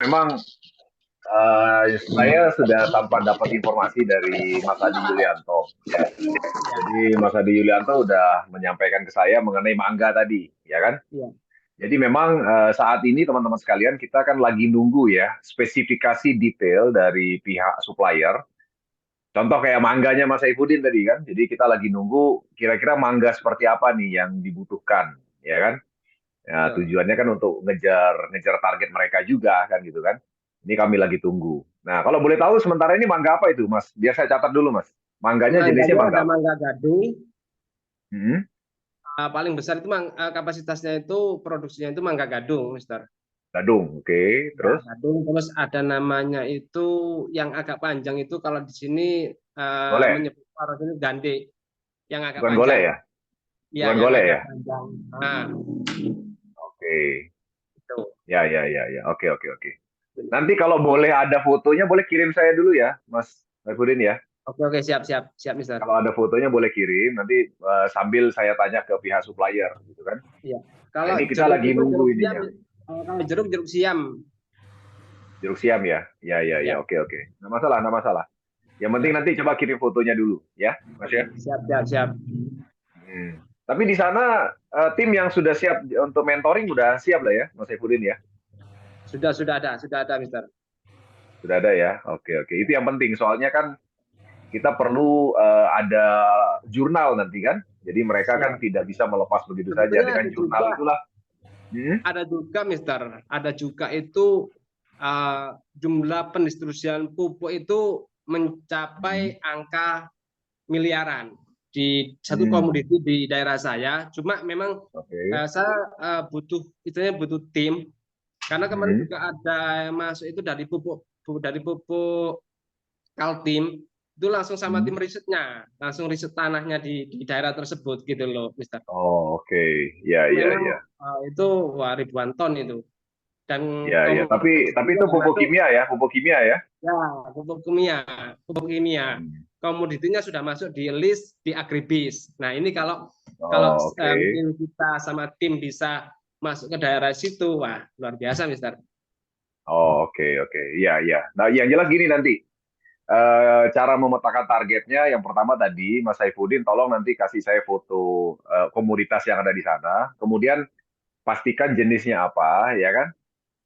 Memang saya sudah tampak dapat informasi dari Mas Adi Yulianto, ya. Ya, Jadi Mas Adi Yulianto udah menyampaikan ke saya mengenai mangga tadi, ya kan? ya, Jadi memang saat ini teman-teman sekalian kita kan lagi nunggu ya spesifikasi detail dari pihak supplier. Contoh kayak mangganya Mas Saifuddin tadi kan. Jadi kita lagi nunggu kira-kira mangga seperti apa nih yang dibutuhkan, ya kan? Ya, betul. tujuannya kan untuk ngejar ngejar target mereka juga kan gitu kan. Ini kami lagi tunggu. Nah, kalau boleh tahu sementara ini mangga apa itu, Mas? Biar saya catat dulu, Mas. Mangganya jenisnya Mangganya ada mangga apa? mangga gading. Hmm? Paling besar itu kapasitasnya itu produksinya itu mangga gadung, Mister. Gadung, oke. Ya, Terus gadung. Terus ada namanya itu yang agak panjang itu kalau di sini golek, menyebut orang ini gande yang agak bukan golek panjang. ya? Ya, Bukan yang golek agak ya? panjang. Nah, Oke. itu. Ya, ya, ya, ya. Oke, oke, oke. Nanti kalau boleh ada fotonya, boleh kirim saya dulu ya, Mas Saifuddin ya. Oke, oke, siap, siap, siap, Mister. Kalau ada fotonya boleh kirim, nanti sambil saya tanya ke pihak supplier, gitu kan. Iya. Nah, Kalau ini kita jeruk lagi itu nunggu jeruk siam. ininya. Kalau jeruk jeruk siam. Jeruk siam ya? Ya, ya, ya. Ya, Oke, oke. Nggak masalah, nggak masalah. Yang penting ya. nanti coba kirim fotonya dulu, ya, Mas ya. Siap, siap, siap. Hmm. Tapi di sana tim yang sudah siap untuk mentoring udah siap lah ya, Mas Saifuddin ya. Sudah ada, Mister. Sudah ada ya. Oke, oke. Itu yang penting. Soalnya kan kita perlu ada jurnal nanti kan. Jadi mereka kan Siap. tidak bisa melepas begitu saja Sebetulnya dengan jurnal itulah. Hmm? ada juga, Mister. Ada juga itu jumlah pendistribusian pupuk itu Hmm. mencapai angka miliaran di satu Hmm. komoditi di daerah saya. Cuma memang Oke. saya butuh, istilahnya butuh tim karena kemarin Hmm. juga ada yang masuk itu dari pupuk Kaltim itu langsung sama tim Hmm. risetnya, langsung riset tanahnya di daerah tersebut gitu loh, Mister. Oh, oke. Ya, ya, Memang ya. itu wah, ribuan ton itu dan Ya, ya. komoditas Tapi juga itu pupuk termasuk kimia ya, pupuk kimia ya. ya pupuk kimia. Hmm. Komoditinya sudah masuk di list di Agribis. Nah ini kalau kalau Oh, oke. mungkin kita sama tim bisa masuk ke daerah situ, wah luar biasa, Mister. Oh, oke, oke. Iya, iya. Nah, yang jelas gini nanti. Cara memetakan targetnya yang pertama tadi Mas Saifuddin tolong nanti kasih saya foto komoditas yang ada di sana, kemudian pastikan jenisnya apa, ya kan?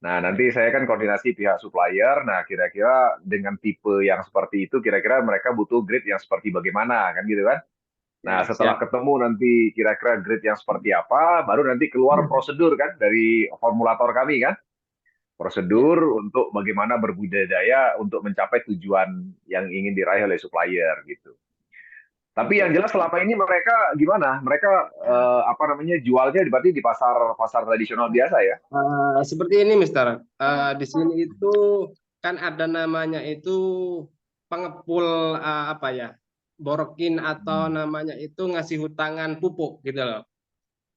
Nah, Ya, nanti saya kan koordinasi pihak supplier. Nah, kira-kira dengan tipe yang seperti itu, kira-kira mereka butuh grade yang seperti bagaimana, kan gitu kan? Nah, ya, setelah siap. ketemu nanti kira-kira grade yang seperti apa, baru nanti keluar prosedur kan dari formulator kami kan? Ya, Prosedur untuk bagaimana berbudidaya untuk mencapai tujuan yang ingin diraih oleh supplier gitu. Tapi yang betul. jelas selama ini mereka gimana? Mereka apa namanya jualnya berarti di pasar pasar tradisional biasa ya? Seperti ini, Mister. Di sini itu kan ada namanya itu pengepul apa ya, borokin atau Hmm. namanya itu ngasih hutangan pupuk gitu loh.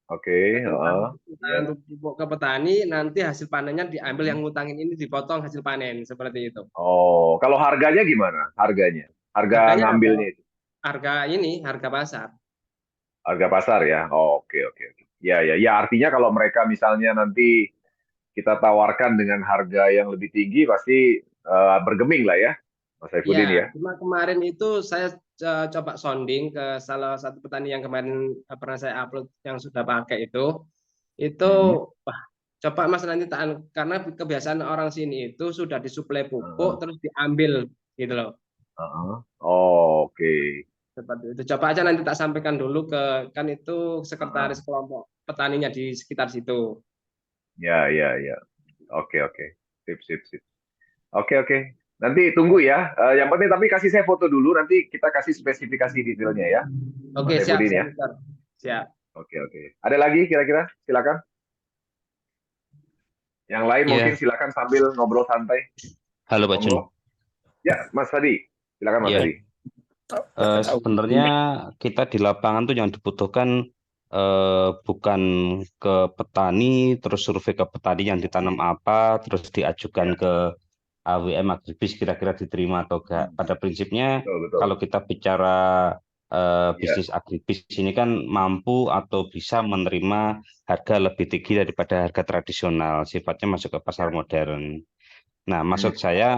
Oke, Ngasih hutangan ya. pupuk ke petani, nanti hasil panennya diambil yang ngutangin ini dipotong hasil panen seperti itu. Oh, kalau harganya gimana? Harganya? Harga Harganya ada ngambilnya itu? harga ini, harga pasar. Harga pasar ya? Oh, oke, oke, oke. Ya, ya, ya. Artinya kalau mereka misalnya nanti kita tawarkan dengan harga yang lebih tinggi, pasti bergeming lah ya, Mas Ya, Saifuddin ya. cuma kemarin itu saya coba sounding ke salah satu petani yang kemarin pernah saya upload yang sudah pakai itu Hmm. wah, coba Mas nanti karena kebiasaan orang sini itu sudah disuplai pupuk Heeh, terus diambil gitu loh. heeh. Oh, oke. Seperti itu. Coba aja nanti tak sampaikan dulu ke kan itu Heeh. sekretaris kelompok petaninya di sekitar situ. Ya, ya, ya. Oke, oke. Sip, sip, sip. Oke, oke. Nanti tunggu ya. Yang penting tapi kasih saya foto dulu, nanti kita kasih spesifikasi detailnya ya, Oke, Mas siap, Saifuddin siap, ya. Mister. Siap. Oke, oke. Ada lagi kira-kira? Silakan. Yang lain mungkin Iya, silakan sambil ngobrol santai. halo Pak Jun. Monggo. Ya, Mas Hadi. Silakan Mas Iya, Hadi. sebenarnya kita di lapangan tuh yang dibutuhkan bukan ke petani, terus survei ke petani yang ditanam apa, terus diajukan Ya. ke AWM Agribis kira-kira diterima atau enggak. Hmm. Pada prinsipnya Betul, betul. kalau kita bicara Ya. bisnis agribis ini kan mampu atau bisa menerima harga lebih tinggi daripada harga tradisional, sifatnya masuk ke pasar Ya. modern. Nah, maksud saya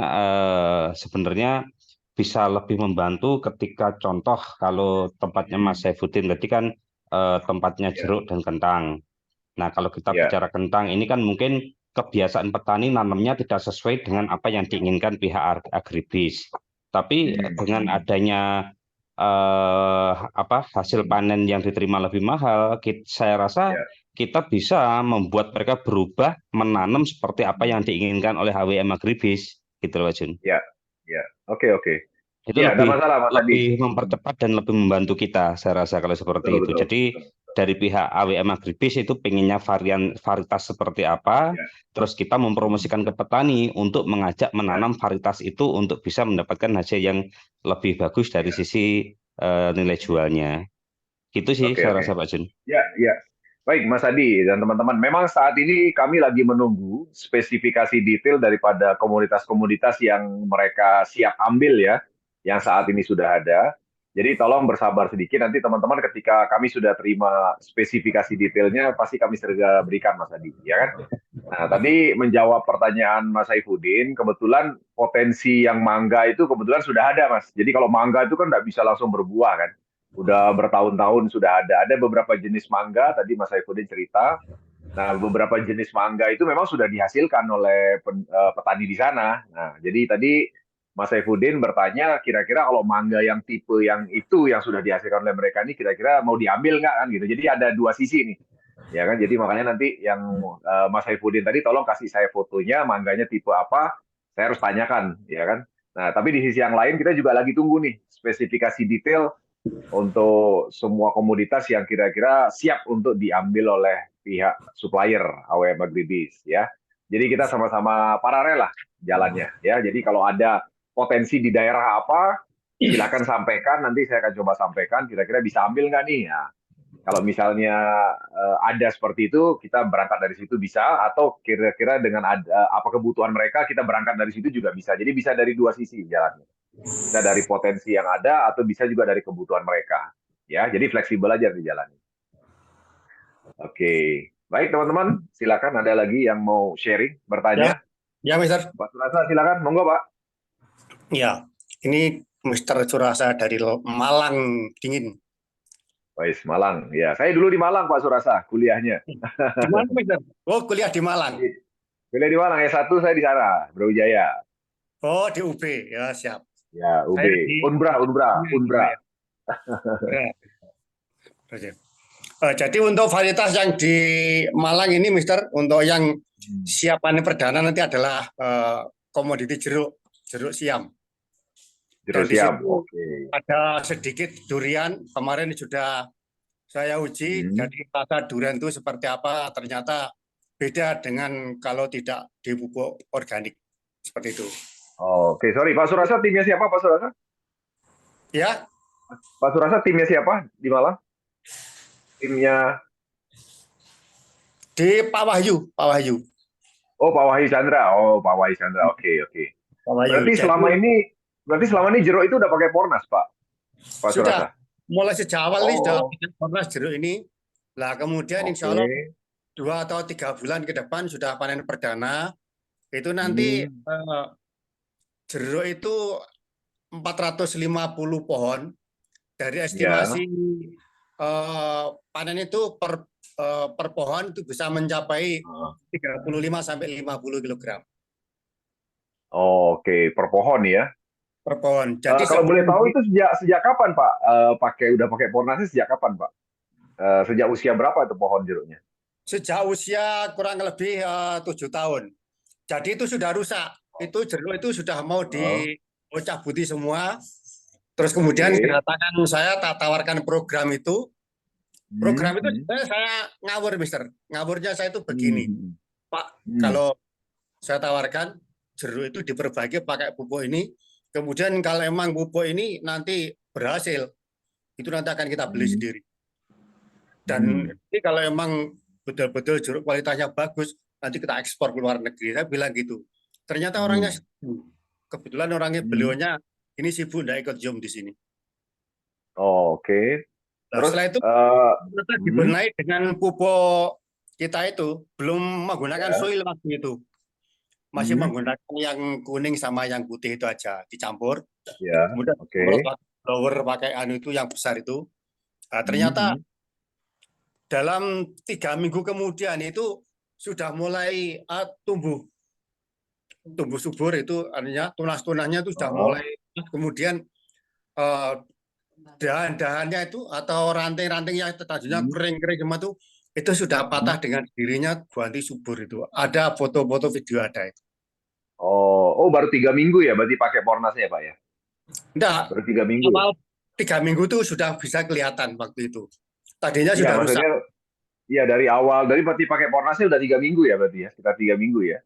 sebenarnya bisa lebih membantu ketika contoh kalau tempatnya Mas Saifuddin tadi kan tempatnya Ya, jeruk dan kentang. Nah, kalau kita ya, bicara kentang, ini kan mungkin kebiasaan petani nanamnya tidak sesuai dengan apa yang diinginkan pihak agribis. Tapi dengan adanya hasil panen yang diterima lebih mahal, saya rasa ya, kita bisa membuat mereka berubah menanam seperti apa yang diinginkan oleh HWM agribis, gitu loh, Pak Jun. ya, ya. Oke, oke. Itu Ya, nggak lebih masalah Mas Adi. lebih mempercepat dan lebih membantu kita, saya rasa kalau seperti Betul, itu. betul, Jadi betul. dari pihak AWM Agribis itu pengennya varietas seperti apa, Ya, terus kita mempromosikan ke petani untuk mengajak ya, menanam varietas itu untuk bisa mendapatkan hasil yang lebih bagus dari ya. sisi nilai jualnya. Gitu sih Oke, saya oke. rasa Pak Jun. Ya, ya. Baik, Mas Adi dan teman-teman. Memang saat ini kami lagi menunggu spesifikasi detail daripada komunitas-komunitas yang mereka siap ambil ya, yang saat ini sudah ada. Jadi tolong bersabar sedikit, nanti teman-teman ketika kami sudah terima spesifikasi detailnya, pasti kami segera berikan Mas Adi, ya kan? Nah, tadi menjawab pertanyaan Mas Saifuddin, kebetulan potensi yang mangga itu kebetulan sudah ada, Mas. Jadi kalau mangga itu kan nggak bisa langsung berbuah kan. Udah bertahun-tahun sudah ada. Ada beberapa jenis mangga, tadi Mas Saifuddin cerita. Nah, beberapa jenis mangga itu memang sudah dihasilkan oleh petani di sana. Nah, jadi tadi Mas Saifuddin bertanya, kira-kira kalau mangga yang tipe yang itu yang sudah dihasilkan oleh mereka ini, kira-kira mau diambil nggak kan gitu. Jadi ada dua sisi nih, ya kan. Jadi makanya nanti yang Mas Saifuddin tadi tolong kasih saya fotonya, mangganya tipe apa, saya harus tanyakan, ya kan. Nah, tapi di sisi yang lain kita juga lagi tunggu nih spesifikasi detail untuk semua komoditas yang kira-kira siap untuk diambil oleh pihak supplier AWM Agribis ya. Jadi kita sama-sama paralel lah jalannya ya. Jadi kalau ada potensi di daerah apa, silakan sampaikan. Nanti saya akan coba sampaikan. Kira-kira bisa ambil nggak nih? Ya, kalau misalnya ada seperti itu, kita berangkat dari situ bisa. Atau kira-kira dengan ada apa kebutuhan mereka, kita berangkat dari situ juga bisa. Jadi bisa dari dua sisi jalannya. Bisa dari potensi yang ada atau bisa juga dari kebutuhan mereka. Ya, jadi fleksibel aja di jalan. Oke. Baik, teman-teman, silakan ada lagi yang mau sharing, Ya, bertanya. ya, Mister. Pak Surasa, silakan. Monggo, Pak. Ya, ini Mister Surasa dari Malang dingin. Wais, Malang. Ya, saya dulu di Malang, Pak Surasa, kuliahnya. Di mana, Mister? Oh, kuliah di Malang. Kuliah di Malang, S1 saya di sana, Brawijaya. Oh, di UB. Ya, siap. Ya, UB. Saya di Unbra. Ya. Jadi untuk varietas yang di Malang ini, Mister, untuk yang siap panen perdana nanti adalah komoditi jeruk siam. Dan Jeruk di siam. situ Oke. ada sedikit durian. Kemarin sudah saya uji, jadi rasa durian itu seperti apa, ternyata beda dengan kalau tidak dipupuk organik. Seperti itu. Oke, sorry. Pak Surasa timnya siapa, Pak Surasa? Ya, Pak Surasa timnya siapa di Malang? Timnya di Pak Wahyu, Pak Wahyu. Oh, Pak Wahyu Chandra. Oh, Pak Wahyu Chandra. Oke, oke. Pak Wahyu. Berarti selama ini jeruk itu udah pakai Pornas, Pak. Pak Sudah Surasa. mulai sejak awal ini sudah Oh, pernah jeruk ini. Lah kemudian insya Allah oke. 2 atau 3 bulan ke depan sudah panen perdana. Itu nanti jeruk itu 450 pohon. Dari Ya. estimasi panen itu per pohon itu bisa mencapai 35 sampai 50 kg Oke, per pohon ya. per pohon. Jadi Kalau boleh sebelum tahu itu sejak kapan, Pak? Udah pakai Pornasnya sejak kapan, Pak? Sejak usia berapa itu pohon jeruknya? sejak usia kurang lebih 7 tahun. Jadi itu sudah rusak. Itu jeruk itu sudah mau dicabuti semua. Terus kemudian Oke. kedatangan saya tak tawarkan program itu. Program itu saya ngawur, Mister. Ngawurnya saya itu begini. Pak, kalau saya tawarkan jeruk itu diperbaiki pakai pupuk ini. Kemudian kalau emang pupuk ini nanti berhasil, itu nanti akan kita beli sendiri. Dan ini kalau emang betul-betul jeruk kualitasnya bagus, nanti kita ekspor ke luar negeri. Saya bilang gitu. Ternyata orangnya kebetulan orangnya beliaunya ini sibuk nggak ikut Zoom di sini. Oke. Nah, Terus setelah itu kita dibenahi dengan pupuk kita itu belum menggunakan soil waktu itu. masih Hmm. menggunakan yang kuning sama yang putih itu aja dicampur. Ya, Kemudian oke. semprot pakai blower pakai anu itu yang besar itu. Nah, ternyata Hmm. dalam 3 minggu kemudian itu sudah mulai tumbuh subur itu artinya tunas-tunasnya itu sudah Oh. mulai kemudian eh, dahan-dahannya itu atau ranting-ranting yang tadinya Hmm. kering-kering semua itu sudah patah Hmm. dengan dirinya ganti subur itu. Ada foto-foto video ada itu. Oh, baru 3 minggu ya, berarti pakai Pornasnya Pak ya? Enggak, Baru 3 minggu ya? awal 3 minggu itu sudah bisa kelihatan waktu itu. Tadinya Iya, sudah rusak. maksudnya, iya dari awal, dari berarti pakai Pornasnya udah 3 minggu ya berarti ya, sekitar 3 minggu ya?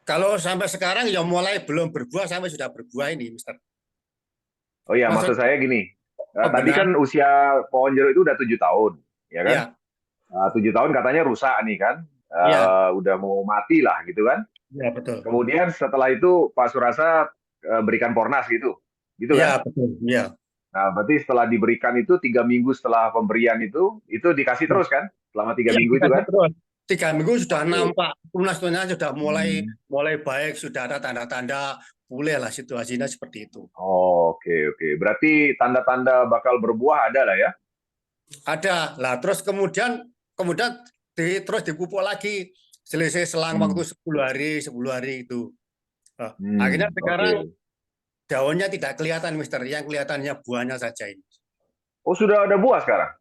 Kalau sampai sekarang ya mulai belum berbuah sampai sudah berbuah ini, Mister. Oh iya, Maksud maksud saya gini, tadi pembenahan, kan usia pohon jeruk itu udah 7 tahun, ya kan? ya, 7 tahun katanya rusak nih kan, ya, udah mau mati lah gitu kan? ya betul. Kemudian setelah itu Pak Surasa berikan Pornas gitu kan? Ya betul. Ya. Nah, berarti setelah diberikan itu 3 minggu setelah pemberian itu dikasih terus kan? Selama tiga Iya, minggu itu dikasih kan? terus. 3 minggu sudah Oke. nampak tunas-tunasnya sudah mulai Hmm. mulai baik, sudah ada tanda-tanda pulih lah situasinya seperti itu. Oh, oke. Berarti tanda-tanda bakal berbuah ada lah ya? Ada lah, terus kemudian kemudian terus dipupuk lagi selisih selang Hmm. waktu 10 hari itu. Akhirnya Oke. sekarang daunnya tidak kelihatan, Mister. Yang kelihatannya buahnya saja ini. Oh, sudah ada buah sekarang?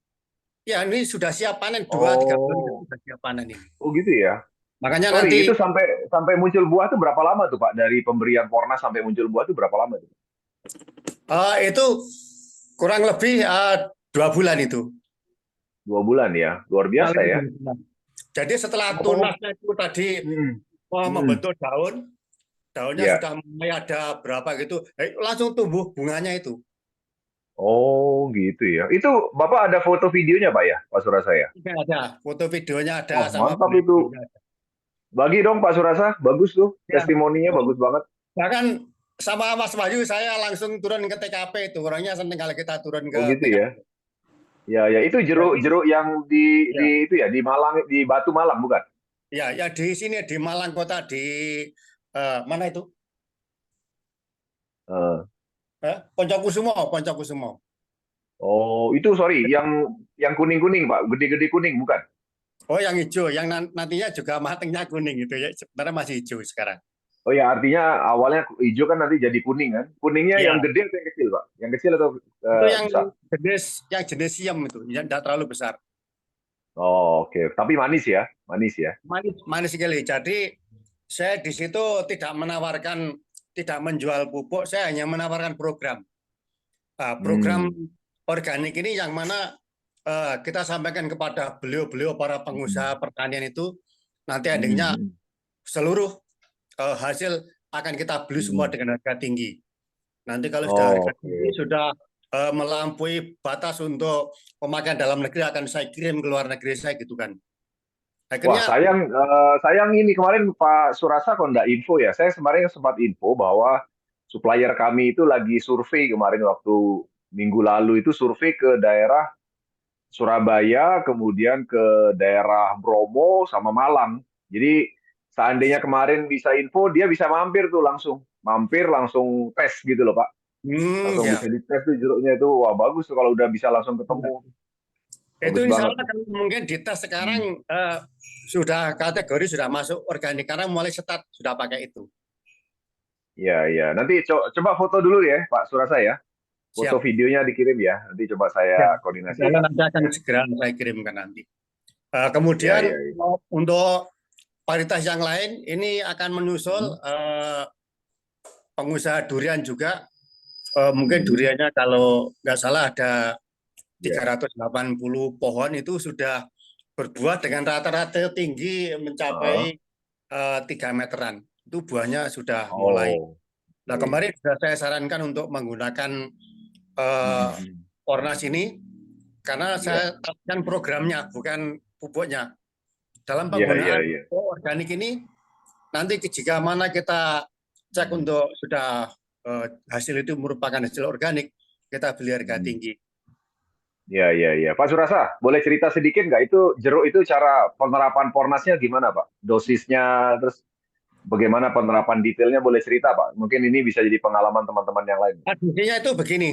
Ya, ini sudah siap panen 2-3 bulan Oh, sudah siap panen ini. gitu ya. Makanya Sorry, itu nanti sampai muncul buah tuh berapa lama tuh Pak? Dari pemberian Pornas sampai muncul buah tuh berapa lama tuh? itu kurang lebih 2 bulan itu. 2 bulan ya, luar biasa Paling ya. 2 bulan. Jadi setelah Oh, tunasnya itu tadi hmm, hmm, membentuk daunnya ya. sudah mulai ada berapa gitu, langsung tumbuh bunganya itu. Oh, gitu ya. Itu Bapak ada foto videonya Pak ya, Pak Surasa ya? Ada, foto videonya Wah, ada sama mantap itu. videonya ada. Bagi dong Pak Surasa, bagus tuh. Ya, Testimoninya bagus banget. bahkan sama Mas Wahyu saya langsung turun ke TKP itu. Orangnya seneng kalau kita turun Oh, ke gitu ya. TKP. Ya, itu Jadi, jeruk yang di ya, itu ya, di Malang, di Batu Malang bukan? ya di sini di Malang Kota di mana itu? Eh, Poncokusumo, Poncokusumo. Oh, itu sorry, yang kuning-kuning Pak, gede-gede kuning bukan? Oh, yang hijau, yang nantinya juga matangnya kuning gitu ya. Sebenarnya masih hijau sekarang. Oh ya, artinya awalnya hijau kan nanti jadi kuning kan? Kuningnya Ya, yang gede atau yang kecil Pak? Yang kecil atau itu yang besar? jenis siam itu, yang tidak terlalu besar. Oh, oke. Tapi manis ya, manis ya. Manis, manis sekali. Jadi saya di situ tidak menjual pupuk, saya hanya menawarkan program. Program Hmm. organik ini yang mana kita sampaikan kepada beliau-beliau para pengusaha pertanian itu, nanti endingnya Hmm. seluruh hasil akan kita beli semua Hmm. dengan harga tinggi. Nanti kalau sudah Oh, harga tinggi, oke. sudah melampaui batas untuk pemakaian dalam negeri, akan saya kirim ke luar negeri saya gitu kan. Wah, Akhirnya sayang ini kemarin Pak Surasa kok nggak info ya. Saya kemarin sempat info bahwa supplier kami itu lagi survei kemarin waktu minggu lalu itu survei ke daerah Surabaya, kemudian ke daerah Bromo sama Malang. Jadi seandainya kemarin bisa info, dia bisa mampir tuh langsung. Mampir langsung tes gitu loh Pak. Langsung ya. bisa dites tuh jeruknya itu. Wah bagus tuh kalau udah bisa langsung ketemu. Itu Bagus insya banget Allah tuh. kan mungkin di tes Hmm. sekarang sudah kategori sudah masuk organik karena mulai start sudah pakai itu. Ya. Nanti coba foto dulu ya Pak Surasa ya. Foto Siap. videonya dikirim ya. Nanti coba Ya. saya Insya Allah koordinasikan. nanti akan segera saya kirimkan nanti. Ya. Kemudian untuk varietas yang lain ini akan menyusul pengusaha durian juga. Mungkin duriannya kalau nggak salah ada Ya. 380 pohon itu sudah berbuah dengan rata-rata tinggi mencapai 3 meteran. Itu buahnya sudah mulai. Oh. Nah, Oke. kemarin sudah saya sarankan untuk menggunakan eh, Ornas ini karena Ya. saya tawarkan programnya, bukan pupuknya. Dalam Ya. penggunaan pupuk organik ini, nanti jika mana kita cek untuk sudah hasil itu merupakan hasil organik, kita beli harga tinggi. Ya. Pak Surasa, boleh cerita sedikit nggak itu jeruk itu cara penerapan Pornasnya gimana Pak? Dosisnya terus bagaimana penerapan detailnya, boleh cerita Pak? Mungkin ini bisa jadi pengalaman teman-teman yang lain. Adisinya itu begini.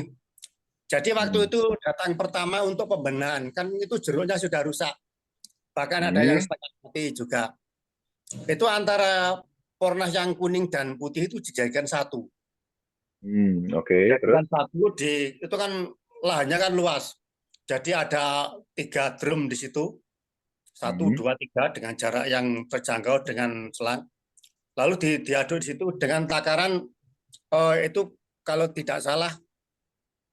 Jadi waktu Hmm. itu datang pertama untuk pembenahan, kan itu jeruknya sudah rusak. Bahkan ada yang Hmm. setengah mati juga. Itu antara Pornas yang kuning dan putih itu dijadikan satu. Oke, terus? Dijadikan satu itu kan lahannya kan luas. Jadi ada 3 drum di situ. 1, Hmm. 2, 3 dengan jarak yang terjangkau dengan selang. Lalu diaduk di situ dengan takaran itu kalau tidak salah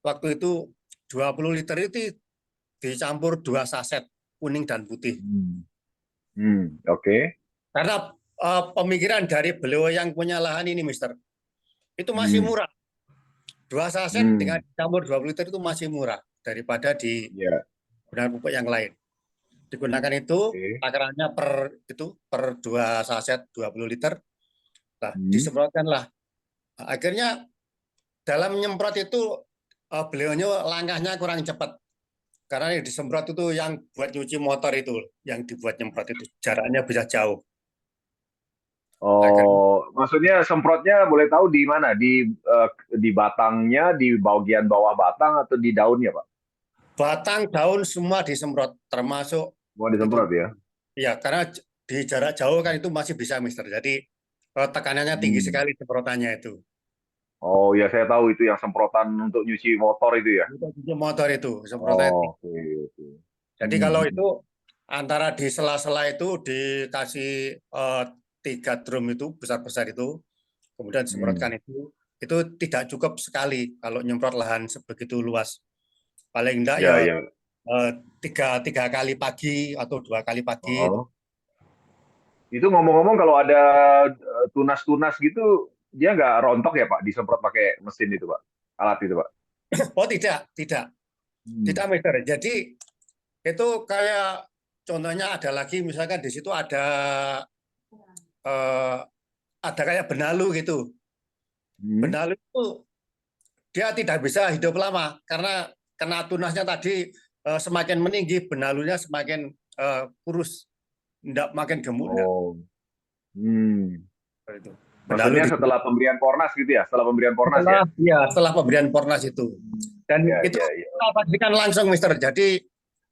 waktu itu 20 liter itu dicampur 2 saset kuning dan putih. Oke. Karena pemikiran dari beliau yang punya lahan ini, Mister, itu masih Hmm. murah. 2 saset dengan dicampur 20 liter itu masih murah daripada di Ya. bahan pupuk yang lain. Digunakan itu Oke. takarannya per 2 saset 20 liter. Nah, Hmm. disemprotkanlah. Akhirnya dalam menyemprot itu beliaunya langkahnya kurang cepat. Karena yang disemprot itu yang buat nyuci motor itu, yang dibuat nyemprot itu jaraknya bisa jauh. Akhirnya Oh, maksudnya semprotnya boleh tahu di mana? Di batangnya, di bagian bawah batang atau di daunnya, Pak? batang, daun semua disemprot, termasuk Mau itu. disemprot ya? Ya, karena di jarak jauh kan itu masih bisa, Mister. Jadi tekanannya tinggi Hmm. sekali semprotannya itu. Oh ya, saya tahu itu yang semprotan untuk nyuci motor itu ya. Untuk cuci motor itu semprotannya Oh, tinggi. oke, oke. Jadi kalau itu antara di sela-sela itu dikasih 3 drum itu besar-besar itu, kemudian Hmm. disemprotkan itu tidak cukup sekali kalau nyemprot lahan sebegitu luas. Paling enggak ya Ya, ya. tiga kali pagi atau 2 kali pagi itu. Oh. Itu ngomong-ngomong kalau ada tunas-tunas gitu, dia nggak rontok ya Pak, disemprot pakai mesin itu Pak, alat itu Pak. Oh tidak, tidak, Hmm. tidak, Mister. Jadi itu kayak contohnya ada lagi misalkan di situ eh, ada kayak benalu gitu. Hmm. Benalu itu dia tidak bisa hidup lama karena kena tunasnya tadi semakin meninggi benalunya semakin kurus, tidak makin gemuk enggak. Oh. Hmm. Itu. Benalu Maksudnya di setelah pemberian Pornas gitu ya? Setelah pemberian Pornas ya? setelah pemberian Pornas itu. Dan Ya, itu ya, ya. kita pastikan langsung, Mister. Jadi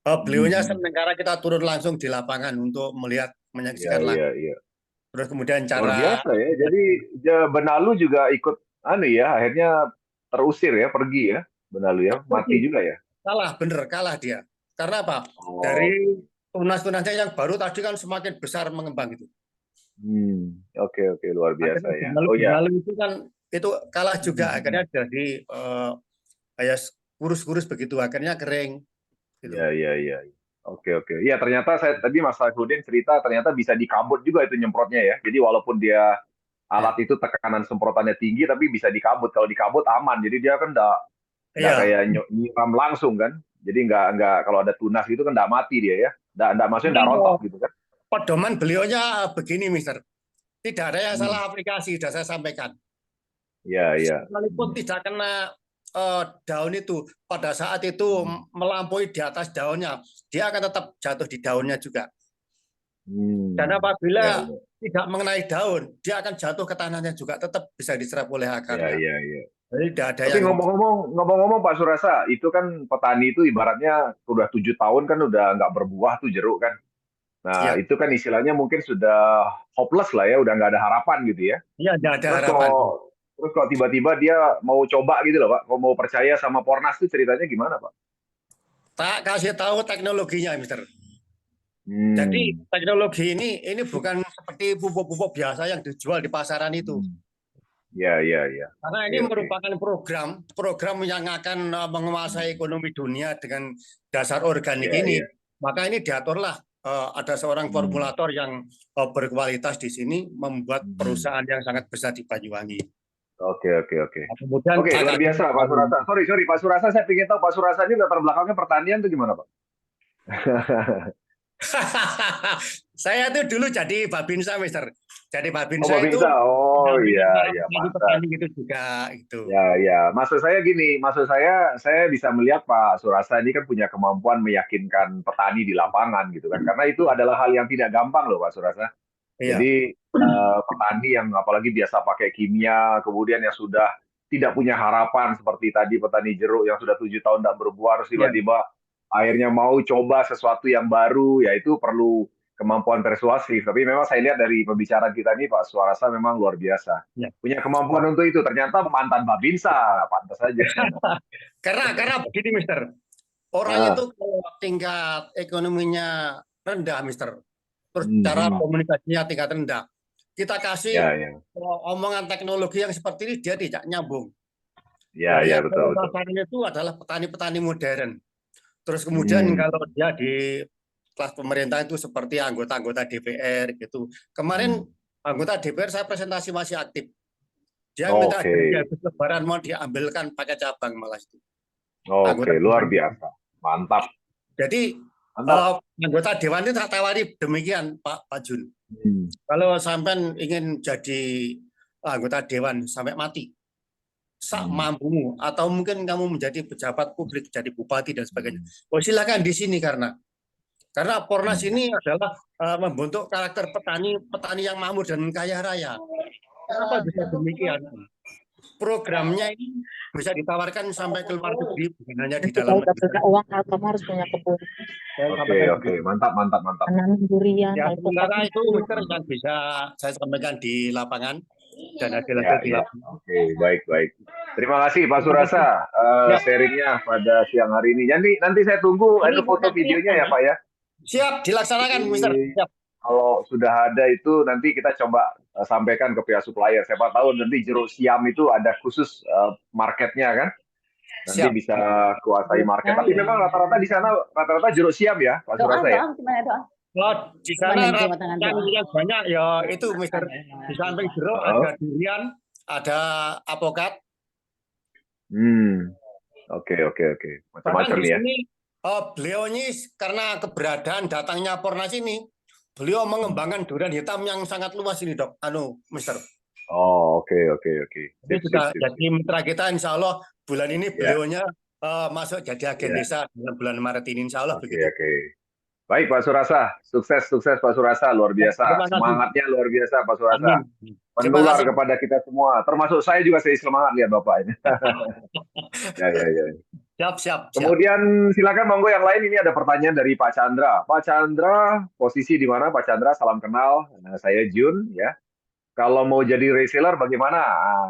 beliaunya Hmm. senang karena kita turun langsung di lapangan untuk melihat Ya, menyaksikan langsung. ya, ya. Terus kemudian Luar cara biasa ya. Jadi Benalu juga ikut anu ya, akhirnya terusir ya, pergi ya, Benalu ya, mati juga ya. kalah, bener kalah dia. Karena apa? Oh. Dari tunas-tunasnya yang baru tadi kan semakin besar mengembang itu. Oke, oke, luar biasa Akhirnya ya. Oh ya. benalu itu kan itu kalah juga. Hmm. Akhirnya jadi kayak kurus-kurus begitu. Akhirnya kering Ya, gitu. ya, ya. Oke, oke. Iya, ternyata saya tadi Mas Saifuddin cerita ternyata bisa dikabut juga itu nyemprotnya ya. Jadi walaupun dia Ya. alat itu tekanan semprotannya tinggi, tapi bisa dikabut. Kalau dikabut aman. Jadi dia kan nggak Iya. kayak nyiram langsung kan. Jadi nggak kalau ada tunas gitu kan nggak mati dia ya. Nggak maksudnya nggak rontok gitu kan. Pedoman beliaunya begini, Mister. Tidak ada yang Hmm. salah aplikasi, sudah saya sampaikan. Ya, ya. Sekalipun tidak kena daun itu, pada saat itu melampaui di atas daunnya, dia akan tetap jatuh di daunnya juga. Dan apabila Ya, ya. tidak mengenai daun, dia akan jatuh ke tanahnya juga, tetap bisa diserap oleh Ya, akarnya. ya, ya. Jadi tidak ada Tapi yang ngomong-ngomong Pak Surasa, itu kan petani itu ibaratnya udah 7 tahun kan udah nggak berbuah tuh jeruk kan. Nah, ya, itu kan istilahnya mungkin sudah hopeless lah ya, udah nggak ada harapan gitu ya. ya tidak ada Terus harapan. kok terus kok tiba-tiba dia mau coba gitu loh Pak, kok mau percaya sama Pornas itu ceritanya gimana Pak? Tak kasih tahu teknologinya, Mister. Jadi Hmm. teknologi ini bukan seperti pupuk-pupuk biasa yang dijual di pasaran itu. Hmm. Ya, ya, ya. Karena Oke, ini oke. merupakan program yang akan menguasai ekonomi dunia dengan dasar organik Ya, ini. ya. Maka ini diaturlah ada seorang Hmm. formulator yang berkualitas di sini membuat Hmm. perusahaan yang sangat besar di Banyuwangi. Oke, oke, oke. Nah, kemudian Oke, luar kakaknya biasa Pak Surasa. Sorry, sorry Pak Surasa, saya ingin tahu Pak Surasa ini latar belakangnya pertanian itu gimana Pak? saya tuh dulu jadi babinsa, Mister. Jadi Oh, babinsa itu Babinsa. Oh, mendampingi iya, para iya, pantas. petani-petani gitu juga gitu. Ya, ya. Maksud saya gini, maksud saya bisa melihat Pak Surasa ini kan punya kemampuan meyakinkan petani di lapangan gitu kan. Karena itu adalah hal yang tidak gampang loh Pak Surasa. Iya. Jadi petani yang apalagi biasa pakai kimia, kemudian yang sudah tidak punya harapan seperti tadi petani jeruk yang sudah 7 tahun tidak berbuah, terus Iya. tiba-tiba akhirnya mau coba sesuatu yang baru, ya itu perlu kemampuan persuasif. Tapi memang saya lihat dari pembicaraan kita ini Pak Suarasa memang luar biasa. Iya. Punya kemampuan untuk itu. Ternyata mantan Babinsa, pantas saja. Karena begini, Mister. Orang itu kalau tingkat ekonominya rendah, Mister. Terus cara komunikasinya tingkat rendah. Kita kasih omongan teknologi yang seperti ini, dia tidak nyambung. Ya, ya, Yang betul. sasaran itu adalah petani-petani modern. Terus kemudian kalau dia di kelas pemerintah itu seperti anggota-anggota DPR gitu. Kemarin anggota DPR saya presentasi masih aktif. Dia minta habis lebaran mau diambilkan pakai cabang malah itu. Oke, luar biasa. Mantap. Jadi anggota dewan itu tak tawari demikian Pak Jun. Kalau sampai ingin jadi anggota dewan sampai mati, sak mampumu, atau mungkin kamu menjadi pejabat publik, jadi bupati dan sebagainya. Oh silakan di sini karena Pornas ini adalah membentuk karakter petani yang makmur dan kaya raya. Kenapa bisa demikian? Programnya ini bisa ditawarkan sampai ke luar negeri, bukan hanya di dalam negeri. Uang kamu harus punya kebun. Oke, mantap. Tanam durian. Ya, sementara itu Mister yang bisa saya sampaikan di lapangan dan hasil-hasil di lapangan. Oke, baik. Terima kasih Pak Surasa sharingnya pada siang hari ini. Nanti saya tunggu itu foto videonya ya Pak ya. Siap, dilaksanakan Mister. Siap. Kalau sudah ada itu nanti kita coba sampaikan ke pihak supplier. Siapa tahu nanti jeruk siam itu ada khusus marketnya kan. Nanti bisa kuasai market. Tapi memang rata-rata di sana rata-rata jeruk siam ya Pak Surasa ya. Di sana yang banyak ya itu Mister. Di samping jeruk ada durian, ada apokat. Oke. Macam-macam ya. Beliau ini karena keberadaan datangnya Pornas ini, beliau mengembangkan durian hitam yang sangat luas ini Dok, Mister. Oke. Jadi mitra kita insya Allah bulan ini beliaunya masuk jadi agen desa dalam bulan Maret ini insya Allah begitu. Oke. Baik Pak Surasa, sukses Pak Surasa, luar biasa. Semangatnya luar biasa Pak Surasa. Menular kepada kita semua, termasuk saya juga semangat lihat Bapak ini. Ya. Siap. Kemudian silakan monggo yang lain, ini ada pertanyaan dari Pak Chandra. Pak Chandra, posisi di mana Pak Chandra? Salam kenal. Saya Jun ya. Kalau mau jadi reseller bagaimana?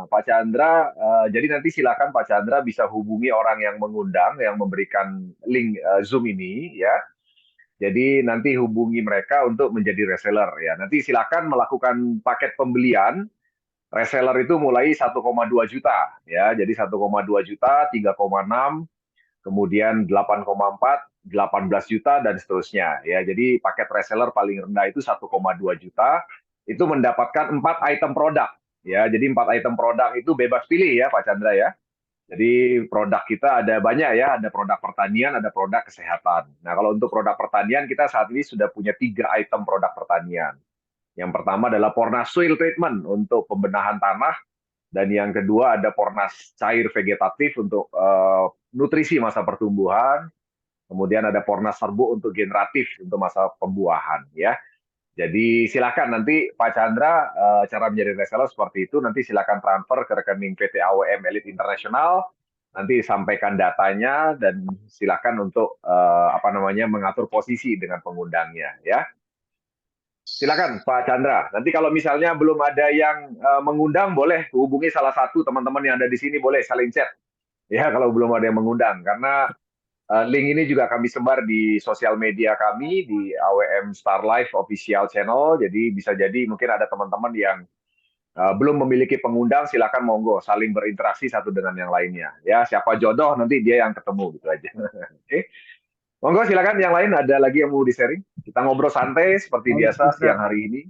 Pak Chandra, jadi nanti silakan Pak Chandra bisa hubungi orang yang mengundang, yang memberikan link Zoom ini ya. Jadi nanti hubungi mereka untuk menjadi reseller ya. Nanti silakan melakukan paket pembelian. Reseller itu mulai 1,2 juta ya. Jadi 1,2 juta, 3,6, kemudian 8,4, 18 juta dan seterusnya ya. Jadi paket reseller paling rendah itu 1,2 juta. Itu mendapatkan 4 item produk ya. Jadi 4 item produk itu bebas pilih ya Pak Chandra ya. Jadi produk kita ada banyak ya, ada produk pertanian, ada produk kesehatan. Nah kalau untuk produk pertanian kita saat ini sudah punya 3 item produk pertanian. Yang pertama adalah Pornas Soil Treatment untuk pembenahan tanah, dan yang kedua ada Pornas Cair Vegetatif untuk nutrisi masa pertumbuhan, kemudian ada Pornas Serbuk untuk generatif untuk masa pembuahan ya. Jadi silakan nanti Pak Chandra cara menjadi reseller seperti itu, nanti silakan transfer ke rekening PT AWM Elite International, nanti sampaikan datanya dan silakan untuk mengatur posisi dengan pengundangnya ya. Silakan Pak Chandra. Nanti kalau misalnya belum ada yang mengundang, boleh hubungi salah satu teman-teman yang ada di sini, boleh saling chat ya kalau belum ada yang mengundang, karena link ini juga kami sebar di sosial media kami, di AWM Star Life Official Channel. Jadi bisa jadi mungkin ada teman-teman yang belum memiliki pengundang, silakan monggo saling berinteraksi satu dengan yang lainnya. Ya, siapa jodoh nanti dia yang ketemu gitu aja. Oke. Monggo silakan yang lain, ada lagi yang mau di-sharing? Kita ngobrol santai seperti biasa siang hari ini.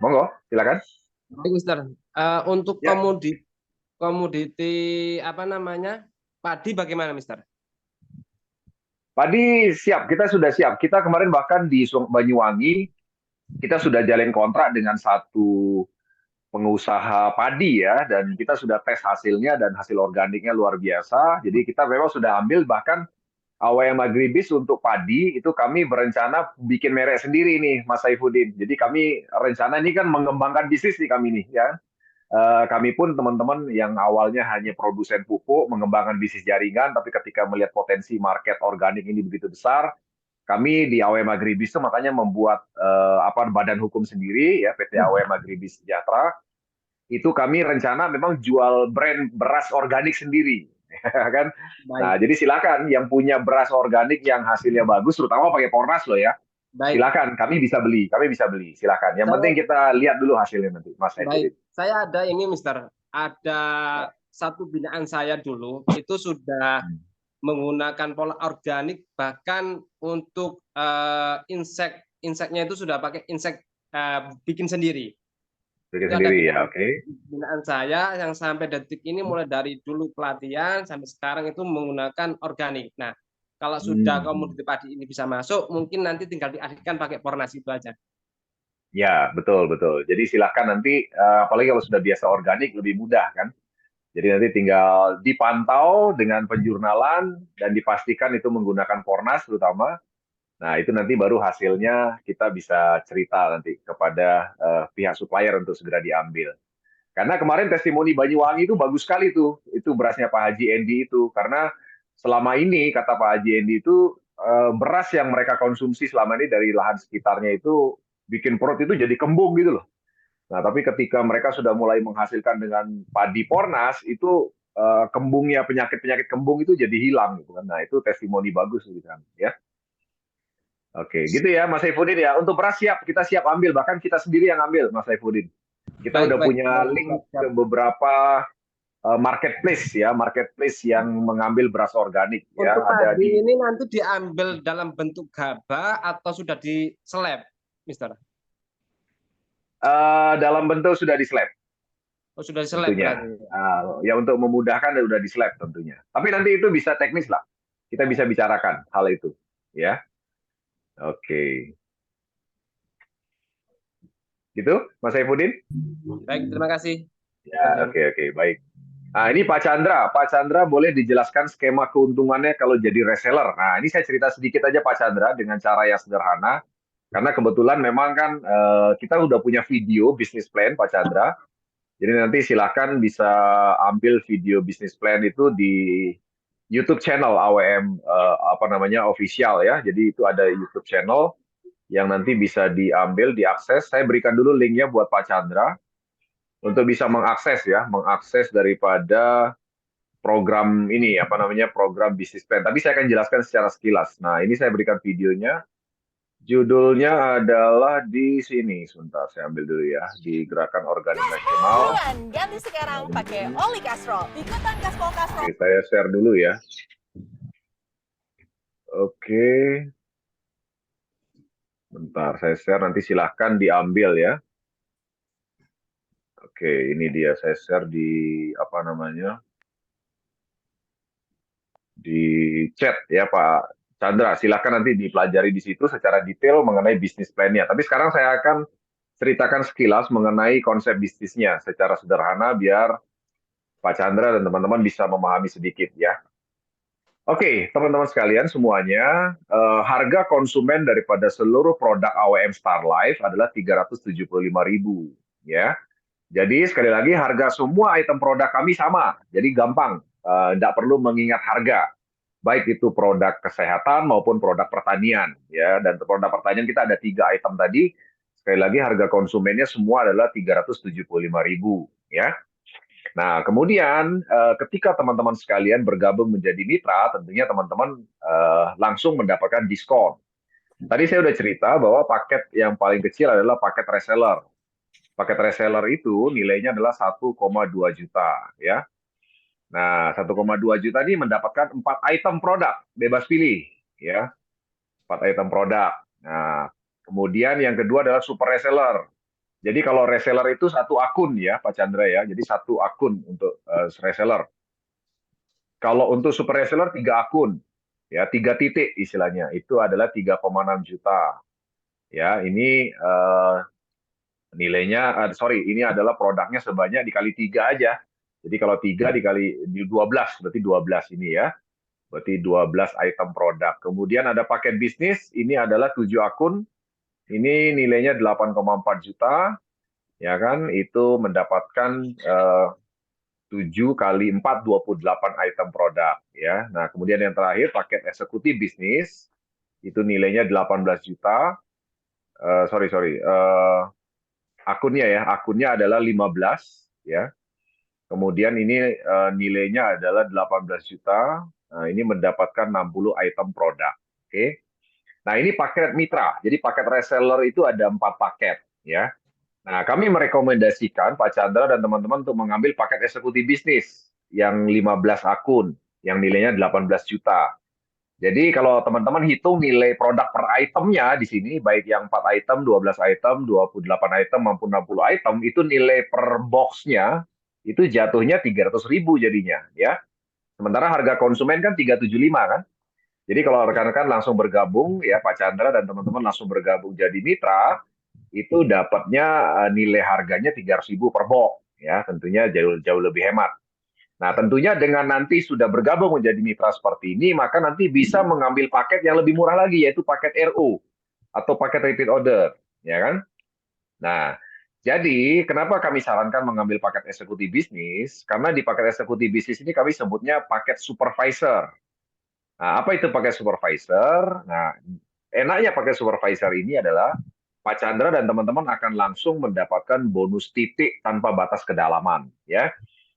Monggo, silakan. Baik, Mister. Untuk komoditi padi bagaimana, Mister? Padi siap, kita sudah siap. Kita kemarin bahkan di Banyuwangi, kita sudah jalin kontrak dengan satu pengusaha padi ya, dan kita sudah tes hasilnya dan hasil organiknya luar biasa. Jadi kita memang sudah ambil bahkan AWM Agribis untuk padi itu kami berencana bikin merek sendiri nih, Mas Saifuddin. Jadi kami rencana ini kan mengembangkan bisnis nih kami nih, ya. Kami pun teman-teman yang awalnya hanya produsen pupuk, mengembangkan bisnis jaringan, tapi ketika melihat potensi market organik ini begitu besar, kami di AWM Agribis itu makanya membuat badan hukum sendiri, ya, PT AWM Agribis Sejahtera. Itu kami rencana memang jual brand beras organik sendiri, kan? Nah, Baik, jadi silakan yang punya beras organik yang hasilnya bagus, terutama pakai Pornas loh ya. baik. Silakan, kami bisa beli, silakan. Yang penting Saya kita lihat dulu hasilnya nanti, Mas baik. Saifuddin. Saya ada ini, Mister. Ada Ya. satu binaan saya dulu itu sudah menggunakan pola organik, bahkan untuk inseknya itu sudah pakai insek bikin sendiri. Bikin Itu ada sendiri ya, oke. binaan saya yang sampai detik ini mulai dari dulu pelatihan sampai sekarang itu menggunakan organik. Nah, kalau sudah komoditi padi ini bisa masuk, mungkin nanti tinggal dialihkan pakai Pornas itu aja. Ya, betul, betul. Jadi silakan nanti, apalagi kalau sudah biasa organik, lebih mudah kan. Jadi nanti tinggal dipantau dengan penjurnalan dan dipastikan itu menggunakan Pornas terutama. Nah, itu nanti baru hasilnya kita bisa cerita nanti kepada pihak supplier untuk segera diambil. Karena kemarin testimoni Banyuwangi itu bagus sekali tuh, itu berasnya Pak Haji Endi itu. Karena selama ini, kata Pak Haji Endi itu, beras yang mereka konsumsi selama ini dari lahan sekitarnya itu bikin perut itu jadi kembung gitu loh. Nah, tapi ketika mereka sudah mulai menghasilkan dengan padi Pornas, itu kembungnya, penyakit-penyakit kembung itu jadi hilang gitu kan. Nah, itu testimoni bagus gitu kan, ya. Oke, gitu ya Mas Saifuddin ya. Untuk beras siap, kita siap ambil, bahkan kita sendiri yang ambil Mas Saifuddin. Kita Baik, udah baik. punya link ke beberapa marketplace ya, marketplace yang mengambil beras organik ya. Untuk Ada padi di ini nanti diambil dalam bentuk gabah atau sudah di slab, Mister? dalam bentuk sudah di slab Oh, sudah di slab tentunya. berarti. Ya untuk memudahkan sudah di slab tentunya. Tapi nanti itu bisa teknis lah. Kita bisa bicarakan hal itu ya. Oke. Gitu Mas Saifuddin? Baik, terima kasih. Ya, oke, baik. Nah, ini Pak Chandra. Pak Chandra boleh dijelaskan skema keuntungannya kalau jadi reseller. Nah, ini saya cerita sedikit aja Pak Chandra dengan cara yang sederhana. Karena kebetulan memang kan kita udah punya video bisnis plan Pak Chandra. Jadi nanti silakan bisa ambil video bisnis plan itu di YouTube channel AWM official ya. Jadi itu ada YouTube channel yang nanti bisa diambil, diakses. Saya berikan dulu linknya buat Pak Chandra untuk bisa mengakses ya, mengakses daripada program ini program bisnis plan. Tapi saya akan jelaskan secara sekilas. Nah, ini saya berikan videonya. Judulnya adalah di sini. Sebentar, saya ambil dulu ya. Di Gerakan Organik Nasional. Ganti sekarang pakai Oli Castrol. Ikutan Gaspol Castrol. Oke, saya share dulu ya. Oke. Bentar, saya share. Nanti silahkan diambil ya. Oke, ini dia. Saya share di di chat ya Pak Chandra. Silakan nanti dipelajari di situ secara detail mengenai bisnis plan-nya. Tapi sekarang saya akan ceritakan sekilas mengenai konsep bisnisnya secara sederhana biar Pak Chandra dan teman-teman bisa memahami sedikit ya. Oke, teman-teman sekalian semuanya, harga konsumen daripada seluruh produk AWM Star Life adalah 375.000 ya. Jadi sekali lagi harga semua item produk kami sama. Jadi gampang, tidak perlu mengingat harga. Baik itu produk kesehatan maupun produk pertanian ya. Dan produk pertanian kita ada 3 item tadi. Sekali lagi harga konsumennya semua adalah 375.000 ya. Nah, kemudian ketika teman-teman sekalian bergabung menjadi mitra, tentunya teman-teman langsung mendapatkan diskon. Tadi saya sudah cerita bahwa paket yang paling kecil adalah paket reseller. Paket reseller itu nilainya adalah 1,2 juta ya. Nah, 1,2 juta ini mendapatkan 4 item produk, bebas pilih ya. 4 item produk. Nah, kemudian yang kedua adalah super reseller. Jadi kalau reseller itu 1 akun ya, Pak Chandra ya. Jadi 1 akun untuk reseller. Kalau untuk super reseller 3 akun. Ya, 3 titik istilahnya. Itu adalah 3,6 juta. Ya, ini nilainya ini adalah produknya sebanyak dikali 3 aja. Jadi kalau 3 dikali 12 berarti 12 ini ya. berarti 12 item produk. Kemudian ada paket bisnis, ini adalah 7 akun, ini nilainya 8,4 juta, ya kan? Itu mendapatkan 7 kali 4, 28 item produk, ya. Nah, kemudian yang terakhir paket eksekutif bisnis, itu nilainya 18 juta. Akunnya adalah 15, ya. Kemudian ini nilainya adalah 18 juta. Nah, ini mendapatkan 60 item produk. Oke. Nah, ini paket mitra. Jadi paket reseller itu ada 4 paket, ya. Nah, kami merekomendasikan Pak Chandra dan teman-teman untuk mengambil paket eksekutif bisnis yang 15 akun, yang nilainya 18 juta. Jadi kalau teman-teman hitung nilai produk per itemnya di sini, baik yang 4 item, 12 item, 28 item, maupun 60 item, itu nilai per box-nya itu jatuhnya 300.000 jadinya, ya. Sementara harga konsumen kan 375 kan. Jadi kalau rekan-rekan langsung bergabung, ya Pak Chandra dan teman-teman langsung bergabung jadi mitra, itu dapatnya nilai harganya 300.000 per box, ya. Tentunya jauh lebih hemat. Nah, tentunya dengan nanti sudah bergabung menjadi mitra seperti ini, maka nanti bisa mengambil paket yang lebih murah lagi, yaitu paket RO atau paket repeat order, ya kan? Nah, jadi kenapa kami sarankan mengambil paket eksekutif bisnis? Karena di paket eksekutif bisnis ini kami sebutnya paket supervisor. Nah, apa itu paket supervisor? Nah, enaknya paket supervisor ini adalah Pak Chandra dan teman-teman akan langsung mendapatkan bonus titik tanpa batas kedalaman, ya.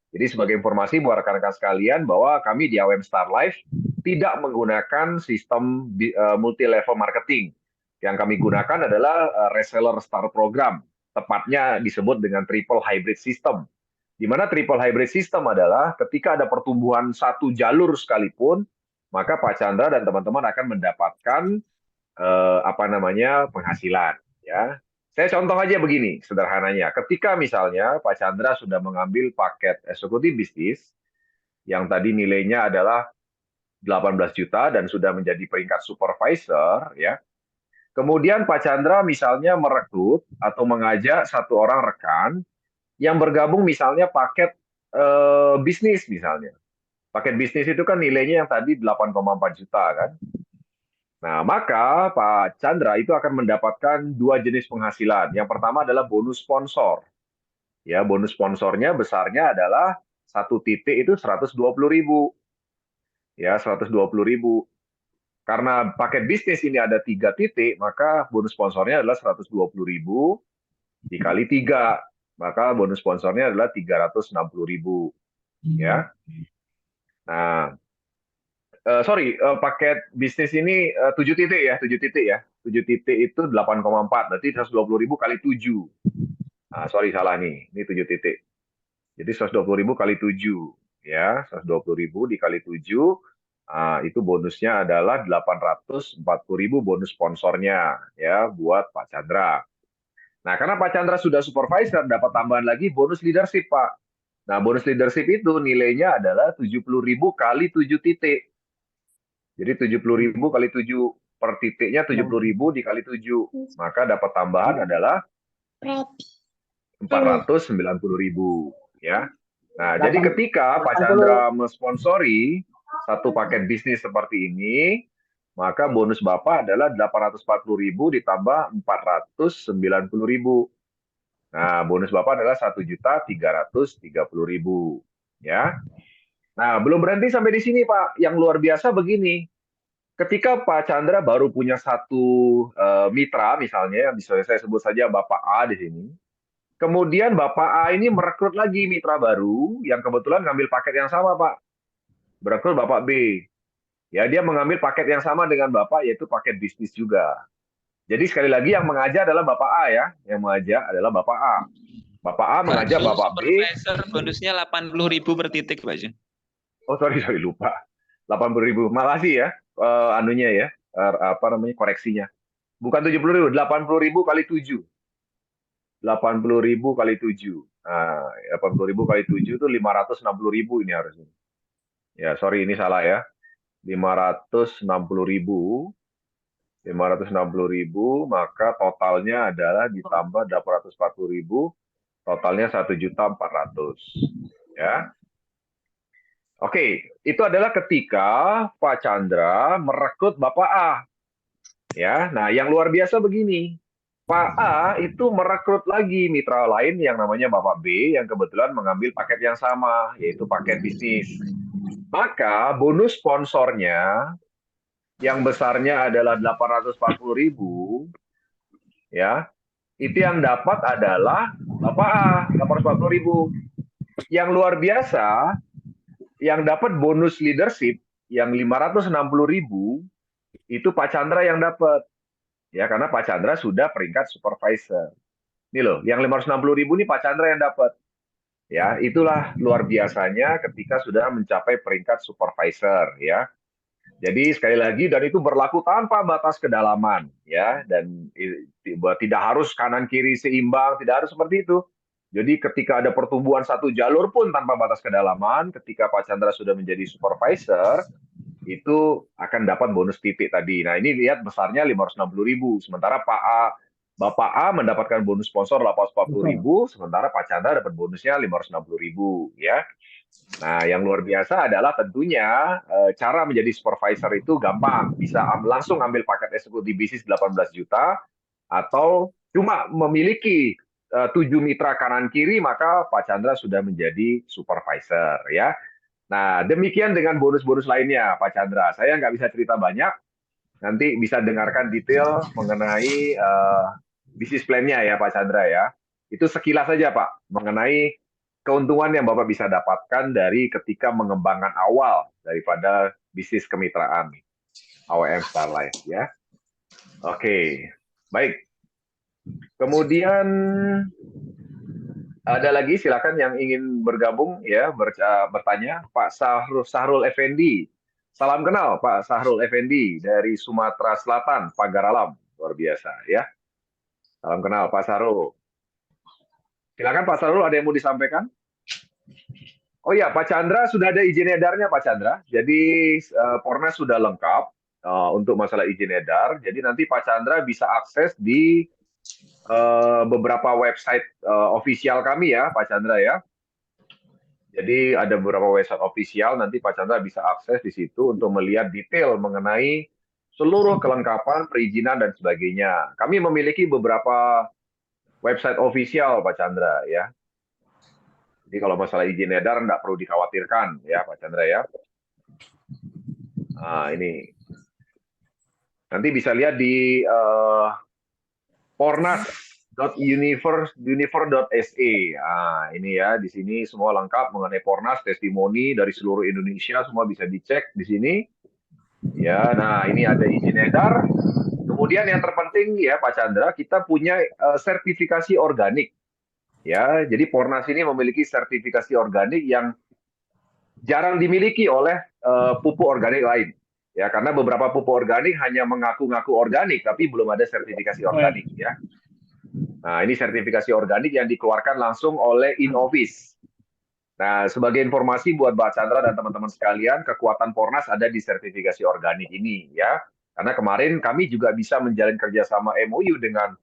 Jadi sebagai informasi buat rekan-rekan sekalian bahwa kami di AWM Star Life tidak menggunakan sistem multi level marketing. Yang kami gunakan adalah reseller star program, tepatnya disebut dengan triple hybrid system. Di mana triple hybrid system adalah ketika ada pertumbuhan satu jalur sekalipun, maka Pak Chandra dan teman-teman akan mendapatkan penghasilan, ya. Saya contoh aja begini, sederhananya. Ketika misalnya Pak Chandra sudah mengambil paket eksekutif bisnis, yang tadi nilainya adalah 18 juta dan sudah menjadi peringkat supervisor, ya. Kemudian Pak Chandra misalnya merekrut atau mengajak satu orang rekan yang bergabung misalnya paket bisnis misalnya. Paket bisnis itu kan nilainya yang tadi 8,4 juta kan. Nah, maka Pak Chandra itu akan mendapatkan 2 jenis penghasilan. Yang pertama adalah bonus sponsor. Ya, bonus sponsornya besarnya adalah 1 titik itu 120.000. Ya, 120.000. Karena paket bisnis ini ada 3 titik, maka bonus sponsornya adalah 120.000 dikali 3. Maka bonus sponsornya adalah 360.000. Ya. Nah, paket bisnis ini 7 titik ya, 7 titik ya. 7 titik itu 8,4, berarti 120.000 kali 7. Nah, salah nih, ini 7 titik. Jadi 120.000 kali 7, ya, 120.000 dikali 7, itu bonusnya adalah 840.000 bonus sponsornya, ya, buat Pak Chandra. Nah, karena Pak Chandra sudah supervisor, dapat tambahan lagi bonus leadership, Pak. Nah, bonus leadership itu nilainya adalah 70.000 kali 7 titik. Jadi 70.000 kali 7 per titiknya 70.000 dikali 7. Maka dapat tambahan adalah 490.000, ya. Nah, jadi ketika Pak Chandra mensponsori satu paket bisnis seperti ini, maka bonus Bapak adalah 840.000 ditambah 490.000. Nah, bonus Bapak adalah 1.330.000, ya. Nah, belum berhenti sampai di sini, Pak. Yang luar biasa begini. Ketika Pak Chandra baru punya satu mitra, misalnya, yang bisa saya sebut saja Bapak A di sini. Kemudian Bapak A ini merekrut lagi mitra baru, yang kebetulan ngambil paket yang sama, Pak. Merekrut Bapak B. Ya, dia mengambil paket yang sama dengan Bapak, yaitu paket bisnis juga. Jadi sekali lagi yang mengajak adalah Bapak A ya. Yang mengajak adalah Bapak A. Bapak A mengajak Bapak B. Supervisor bonusnya 80.000 per titik, Pak Jun. Oh, sorry, lupa. 80.000. Makasih ya, anunya ya, koreksinya. Bukan 70.000, 80.000 kali 7. 80.000 kali 7. Nah, 80.000 kali 7 itu 560.000 ini harusnya. Ya, sorry, ini salah ya. 560.000. 560.000, maka totalnya adalah ditambah 840.000, totalnya 1.400.000, ya. Oke, itu adalah ketika Pak Chandra merekrut Bapak A. Ya, nah yang luar biasa begini, Pak A itu merekrut lagi mitra lain yang namanya Bapak B yang kebetulan mengambil paket yang sama, yaitu paket bisnis. Maka bonus sponsornya yang besarnya adalah 840.000, ya, itu yang dapat adalah Bapak A, 840.000. Yang luar biasa, yang dapat bonus leadership yang 560.000 itu Pak Chandra yang dapat, ya, karena Pak Chandra sudah peringkat supervisor. Ini loh, yang 560.000 ini Pak Chandra yang dapat. Ya, itulah luar biasanya ketika sudah mencapai peringkat supervisor, ya. Jadi sekali lagi, dan itu berlaku tanpa batas kedalaman, ya, dan tidak harus kanan kiri seimbang, tidak harus seperti itu. Jadi ketika ada pertumbuhan satu jalur pun tanpa batas kedalaman, ketika Pak Chandra sudah menjadi supervisor, itu akan dapat bonus titik tadi. Nah ini lihat besarnya 560.000, sementara Bapak A mendapatkan bonus sponsor 840.000, sementara Pak Chandra dapat bonusnya 560.000, ya. Nah, yang luar biasa adalah tentunya cara menjadi supervisor itu gampang. Bisa langsung ambil paket eksekutif bisnis 18 juta, atau cuma memiliki 7 mitra kanan kiri, maka Pak Chandra sudah menjadi supervisor, ya. Nah, demikian dengan bonus-bonus lainnya, Pak Chandra. Saya nggak bisa cerita banyak, nanti bisa dengarkan detail mengenai bisnis plan-nya ya, Pak Chandra, ya. Itu sekilas saja, Pak, mengenai keuntungan yang Bapak bisa dapatkan dari ketika mengembangkan awal daripada bisnis kemitraan AWM Starlife, ya. Oke, baik. Kemudian ada lagi, silakan yang ingin bergabung, ya, bertanya. Pak Sahrul Effendi. Salam kenal Pak Sahrul Effendi dari Sumatera Selatan, Pagaralam. Luar biasa, ya. Salam kenal Pak Sahrul. Silakan Pak Sahrul, ada yang mau disampaikan? Oh ya, Pak Chandra sudah ada izin edarnya, Pak Chandra. Jadi Pornas sudah lengkap untuk masalah izin edar. Jadi nanti Pak Chandra bisa akses di beberapa website official kami ya, Pak Chandra, ya. Jadi ada beberapa website official, nanti Pak Chandra bisa akses di situ untuk melihat detail mengenai seluruh kelengkapan, perizinan, dan sebagainya. Kami memiliki beberapa website official, Pak Chandra, ya. Jadi kalau masalah izin edar nggak perlu dikhawatirkan, ya Pak Chandra, ya. Nah, ini. Nanti bisa lihat di pornas.univer.se. Nah, ini ya, di sini semua lengkap mengenai Pornas, testimoni dari seluruh Indonesia, semua bisa dicek di sini. Ya, nah ini ada izin edar. Kemudian yang terpenting ya Pak Chandra, kita punya sertifikasi organik. Ya, jadi Pornas ini memiliki sertifikasi organik yang jarang dimiliki oleh pupuk organik lain. Ya, karena beberapa pupuk organik hanya mengaku-ngaku organik, tapi belum ada sertifikasi organik. Ya. Nah, ini sertifikasi organik yang dikeluarkan langsung oleh Innovis. Nah, sebagai informasi buat Mbak Chandra dan teman-teman sekalian, kekuatan Pornas ada di sertifikasi organik ini, ya. Karena kemarin kami juga bisa menjalin kerjasama MOU dengan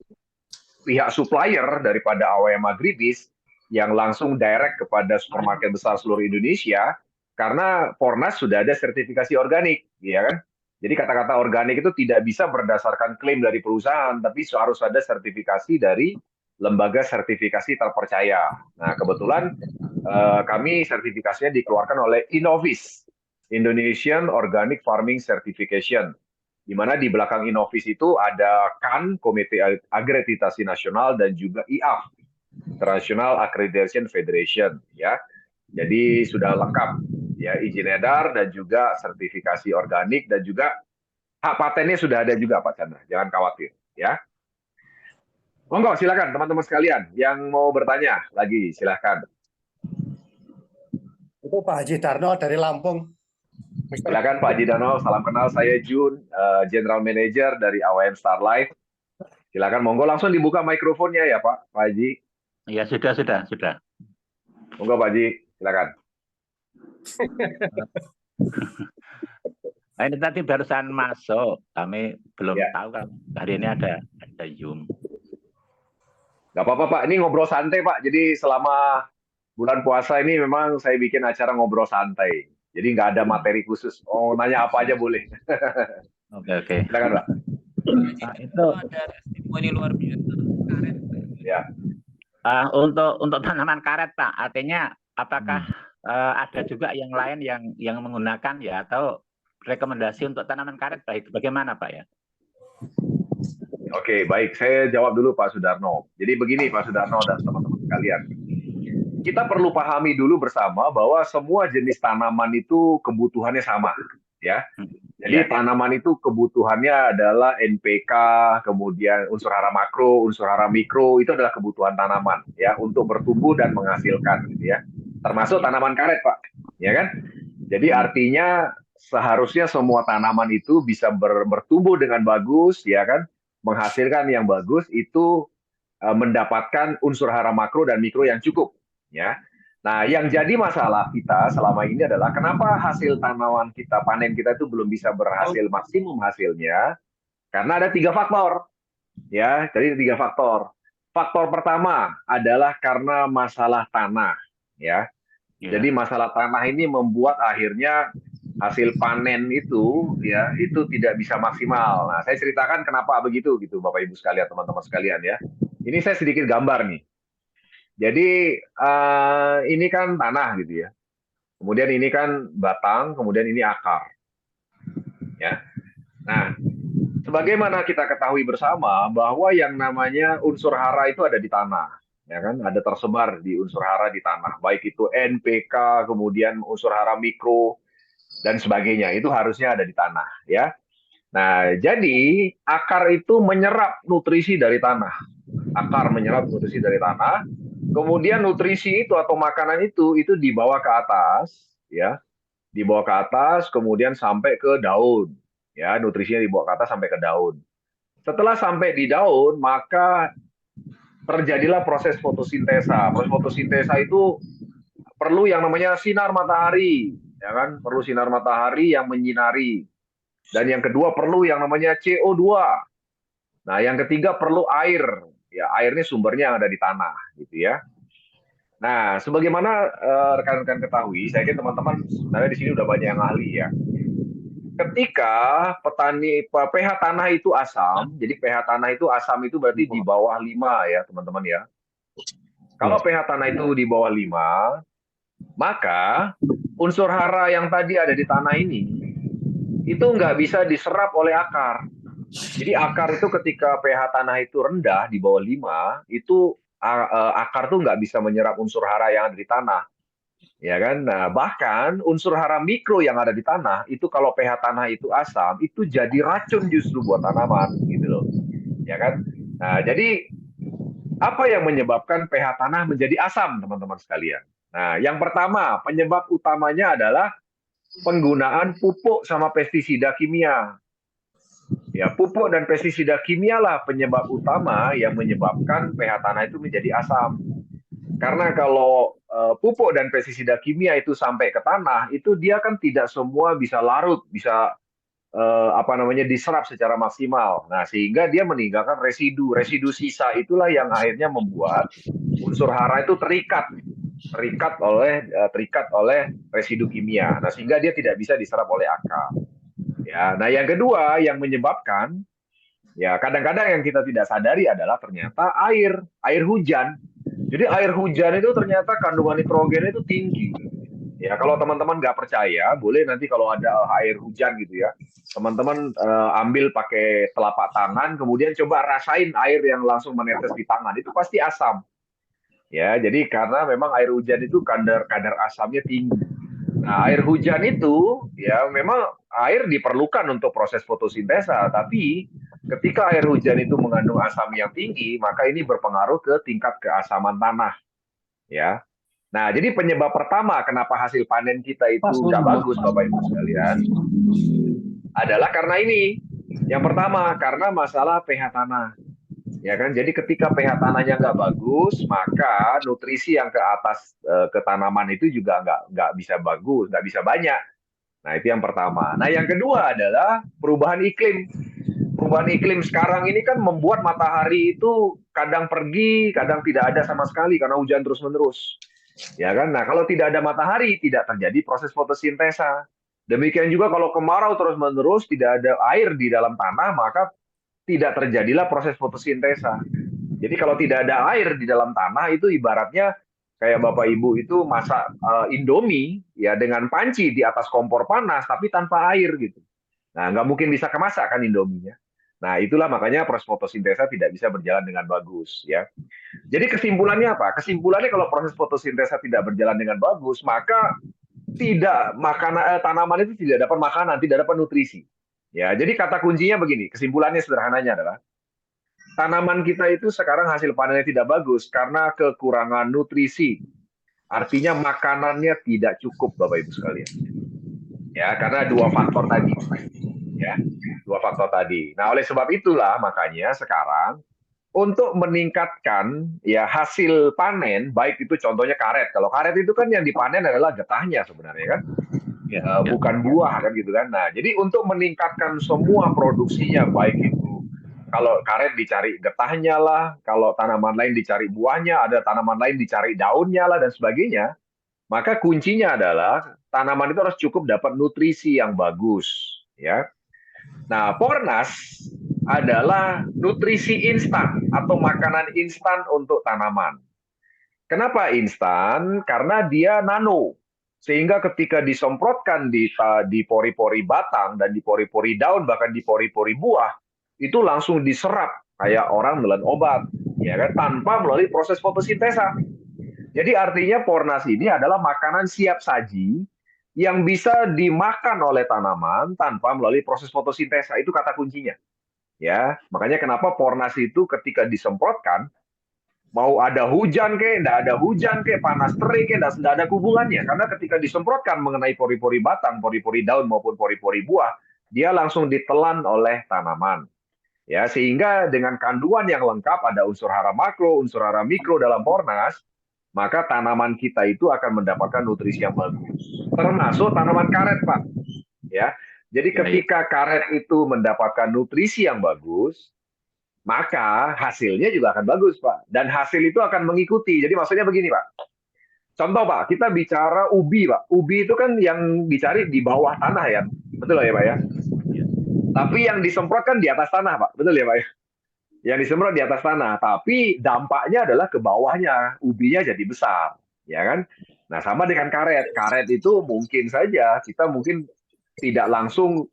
pihak supplier daripada AWM Agribis yang langsung direct kepada supermarket besar seluruh Indonesia, karena Pornas sudah ada sertifikasi organik, ya kan? Jadi kata-kata organik itu tidak bisa berdasarkan klaim dari perusahaan, tapi harus ada sertifikasi dari lembaga sertifikasi terpercaya. Nah, kebetulan kami sertifikasinya dikeluarkan oleh Innovis, Indonesian Organic Farming Certification, di mana di belakang Innovis itu ada CAN, Komite Akreditasi Nasional, dan juga IAF, International Accreditation Federation, ya. Jadi sudah lengkap ya, izin edar dan juga sertifikasi organik, dan juga hak patennya sudah ada juga Pak Chandra, jangan khawatir, ya. Monggo silakan teman-teman sekalian yang mau bertanya lagi, silakan. Itu Pak Haji Darno dari Lampung. Silakan Pak Haji Darno, salam kenal, saya Jun, General Manager dari AWM Starlife. Silakan, monggo langsung dibuka mikrofonnya ya Pak Haji. Ya sudah. Monggo Pak Haji, silakan. Nah, ini tadi barusan masuk, kami belum Ya. tahu kan hari ini ada Zoom. Gak apa-apa Pak, ini ngobrol santai Pak. Jadi selama bulan puasa ini memang saya bikin acara ngobrol santai. Jadi nggak ada materi khusus. Oh, nanya apa aja boleh. Oke. Silakan, Pak. Nah, itu Ada testimoni luar biasa karet. Ya. untuk tanaman karet, Pak. Artinya apakah ada juga yang lain yang menggunakan ya, atau rekomendasi untuk tanaman karet baik bagaimana, Pak ya? Oke, baik. Saya jawab dulu Pak Sudarno. Jadi begini Pak Sudarno dan teman-teman sekalian. Kita perlu pahami dulu bersama bahwa semua jenis tanaman itu kebutuhannya sama, ya. Jadi tanaman itu kebutuhannya adalah NPK, kemudian unsur hara makro, unsur hara mikro, itu adalah kebutuhan tanaman, ya, untuk bertumbuh dan menghasilkan, gitu ya. Termasuk tanaman karet, Pak, ya kan? Jadi artinya seharusnya semua tanaman itu bisa bertumbuh dengan bagus, ya kan? Menghasilkan yang bagus itu mendapatkan unsur hara makro dan mikro yang cukup, ya. Nah, yang jadi masalah kita selama ini adalah kenapa hasil tanaman kita, panen kita itu belum bisa berhasil maksimum hasilnya, karena ada 3 faktor, ya. Jadi 3 faktor. Faktor pertama adalah karena masalah tanah, ya. Jadi masalah tanah ini membuat akhirnya hasil panen itu, ya, itu tidak bisa maksimal. Nah, saya ceritakan kenapa begitu, gitu, Bapak Ibu sekalian, teman-teman sekalian, ya. Ini saya sedikit gambar nih. Jadi ini kan tanah gitu ya. Kemudian ini kan batang, kemudian ini akar. Ya. Nah, sebagaimana kita ketahui bersama bahwa yang namanya unsur hara itu ada di tanah, ya kan? Ada tersebar di unsur hara di tanah, baik itu NPK, kemudian unsur hara mikro dan sebagainya. Itu harusnya ada di tanah, ya. Nah, jadi akar itu menyerap nutrisi dari tanah. Akar menyerap nutrisi dari tanah. Kemudian nutrisi itu atau makanan itu dibawa ke atas, ya, dibawa ke atas, kemudian sampai ke daun, ya, nutrisinya dibawa ke atas sampai ke daun. Setelah sampai di daun, maka terjadilah proses fotosintesa. Proses fotosintesa itu perlu yang namanya sinar matahari, ya kan, perlu sinar matahari yang menyinari. Dan yang kedua perlu yang namanya CO2. Nah, yang ketiga perlu air. Ya, airnya sumbernya yang ada di tanah, gitu ya. Nah, sebagaimana rekan-rekan ketahui, saya kira teman-teman sebenarnya di sini udah banyak yang ahli ya. Ketika petani pH tanah itu asam, jadi pH tanah itu asam itu berarti di bawah 5 ya, teman-teman ya. Kalau pH tanah itu di bawah 5, maka unsur hara yang tadi ada di tanah ini itu nggak bisa diserap oleh akar. Jadi akar itu ketika pH tanah itu rendah di bawah 5, itu akar tuh nggak bisa menyerap unsur hara yang ada di tanah, ya kan? Nah, bahkan unsur hara mikro yang ada di tanah itu kalau pH tanah itu asam, itu jadi racun justru buat tanaman, gitu loh, ya kan? Nah, jadi apa yang menyebabkan pH tanah menjadi asam, teman-teman sekalian? Nah, yang pertama penyebab utamanya adalah penggunaan pupuk sama pestisida kimia. Ya, pupuk dan pestisida kimia lah penyebab utama yang menyebabkan pH tanah itu menjadi asam. Karena kalau pupuk dan pestisida kimia itu sampai ke tanah, itu dia kan tidak semua bisa larut, bisa diserap secara maksimal. Nah, sehingga dia meninggalkan residu. Residu sisa itulah yang akhirnya membuat unsur hara itu terikat oleh residu kimia. Nah, sehingga dia tidak bisa diserap oleh akar. Ya, nah yang kedua yang menyebabkan, ya kadang-kadang yang kita tidak sadari adalah ternyata air hujan. Jadi air hujan itu ternyata kandungan nitrogen itu tinggi. Ya, kalau teman-teman nggak percaya, boleh nanti kalau ada air hujan gitu ya, teman-teman ambil pakai telapak tangan, kemudian coba rasain air yang langsung menetes di tangan, itu pasti asam. Ya, jadi karena memang air hujan itu kadar asamnya tinggi. Nah, air hujan itu ya memang air diperlukan untuk proses fotosintesa, tapi ketika air hujan itu mengandung asam yang tinggi, maka ini berpengaruh ke tingkat keasaman tanah. Ya. Nah, jadi penyebab pertama kenapa hasil panen kita itu nggak bagus, Bapak Ibu sekalian, adalah karena ini. Yang pertama, karena masalah pH tanah. Ya kan, jadi ketika pH tanahnya nggak bagus, maka nutrisi yang ke atas ke tanaman itu juga nggak bisa bagus, nggak bisa banyak. Nah, itu yang pertama. Nah, yang kedua adalah perubahan iklim. Perubahan iklim sekarang ini kan membuat matahari itu kadang pergi, kadang tidak ada sama sekali karena hujan terus-menerus. Ya kan? Nah, kalau tidak ada matahari, tidak terjadi proses fotosintesa. Demikian juga kalau kemarau terus-menerus, tidak ada air di dalam tanah, maka tidak terjadilah proses fotosintesa. Jadi kalau tidak ada air di dalam tanah, itu ibaratnya kayak Bapak Ibu itu masak Indomie ya dengan panci di atas kompor panas, tapi tanpa air gitu. Nah, nggak mungkin bisa kemasak kan Indominya. Nah, itulah makanya proses fotosintesa tidak bisa berjalan dengan bagus ya. Jadi kesimpulannya apa? Kesimpulannya kalau proses fotosintesa tidak berjalan dengan bagus, maka tanaman itu tidak dapat makanan, tidak dapat nutrisi. Ya, jadi kata kuncinya begini, kesimpulannya sederhananya adalah tanaman kita itu sekarang hasil panennya tidak bagus karena kekurangan nutrisi. Artinya makanannya tidak cukup, Bapak Ibu sekalian. Ya, karena dua faktor tadi. Ya, dua faktor tadi. Nah, oleh sebab itulah makanya sekarang untuk meningkatkan ya hasil panen, baik itu contohnya karet. Kalau karet itu kan yang dipanen adalah getahnya sebenarnya kan, bukan buah kan gitu kan. Nah, jadi untuk meningkatkan semua produksinya, baik itu kalau karet dicari getahnya lah, kalau tanaman lain dicari buahnya, ada tanaman lain dicari daunnya lah dan sebagainya, maka kuncinya adalah tanaman itu harus cukup dapat nutrisi yang bagus, ya. Nah, Pornas adalah nutrisi instan atau makanan instan untuk tanaman. Kenapa instan? Karena dia nano. Sehingga ketika disemprotkan di pori-pori batang dan di pori-pori daun, bahkan di pori-pori buah, itu langsung diserap kayak orang menelan obat, ya kan? Tanpa melalui proses fotosintesa. Jadi artinya Pornas ini adalah makanan siap saji yang bisa dimakan oleh tanaman tanpa melalui proses fotosintesa. Itu kata kuncinya. Ya, makanya kenapa Pornas itu ketika disemprotkan, mau ada hujan ke, enggak ada hujan ke, panas terik ke, enggak ada hubungannya. Karena ketika disemprotkan mengenai pori-pori batang, pori-pori daun maupun pori-pori buah, dia langsung ditelan oleh tanaman. Ya, sehingga dengan kandungan yang lengkap, ada unsur hara makro, unsur hara mikro dalam Pornas, maka tanaman kita itu akan mendapatkan nutrisi yang bagus. Termasuk tanaman karet, Pak. Ya, jadi ketika karet itu mendapatkan nutrisi yang bagus, maka hasilnya juga akan bagus, Pak. Dan hasil itu akan mengikuti. Jadi maksudnya begini, Pak. Contoh, Pak, kita bicara ubi, Pak. Ubi itu kan yang dicari di bawah tanah ya. Betul ya, Pak ya? Tapi yang disemprotkan di atas tanah, Pak. Betul ya, Pak ya? Yang disemprot di atas tanah, tapi dampaknya adalah ke bawahnya, ubinya jadi besar, ya kan? Nah, sama dengan karet. Karet itu mungkin saja kita mungkin tidak langsung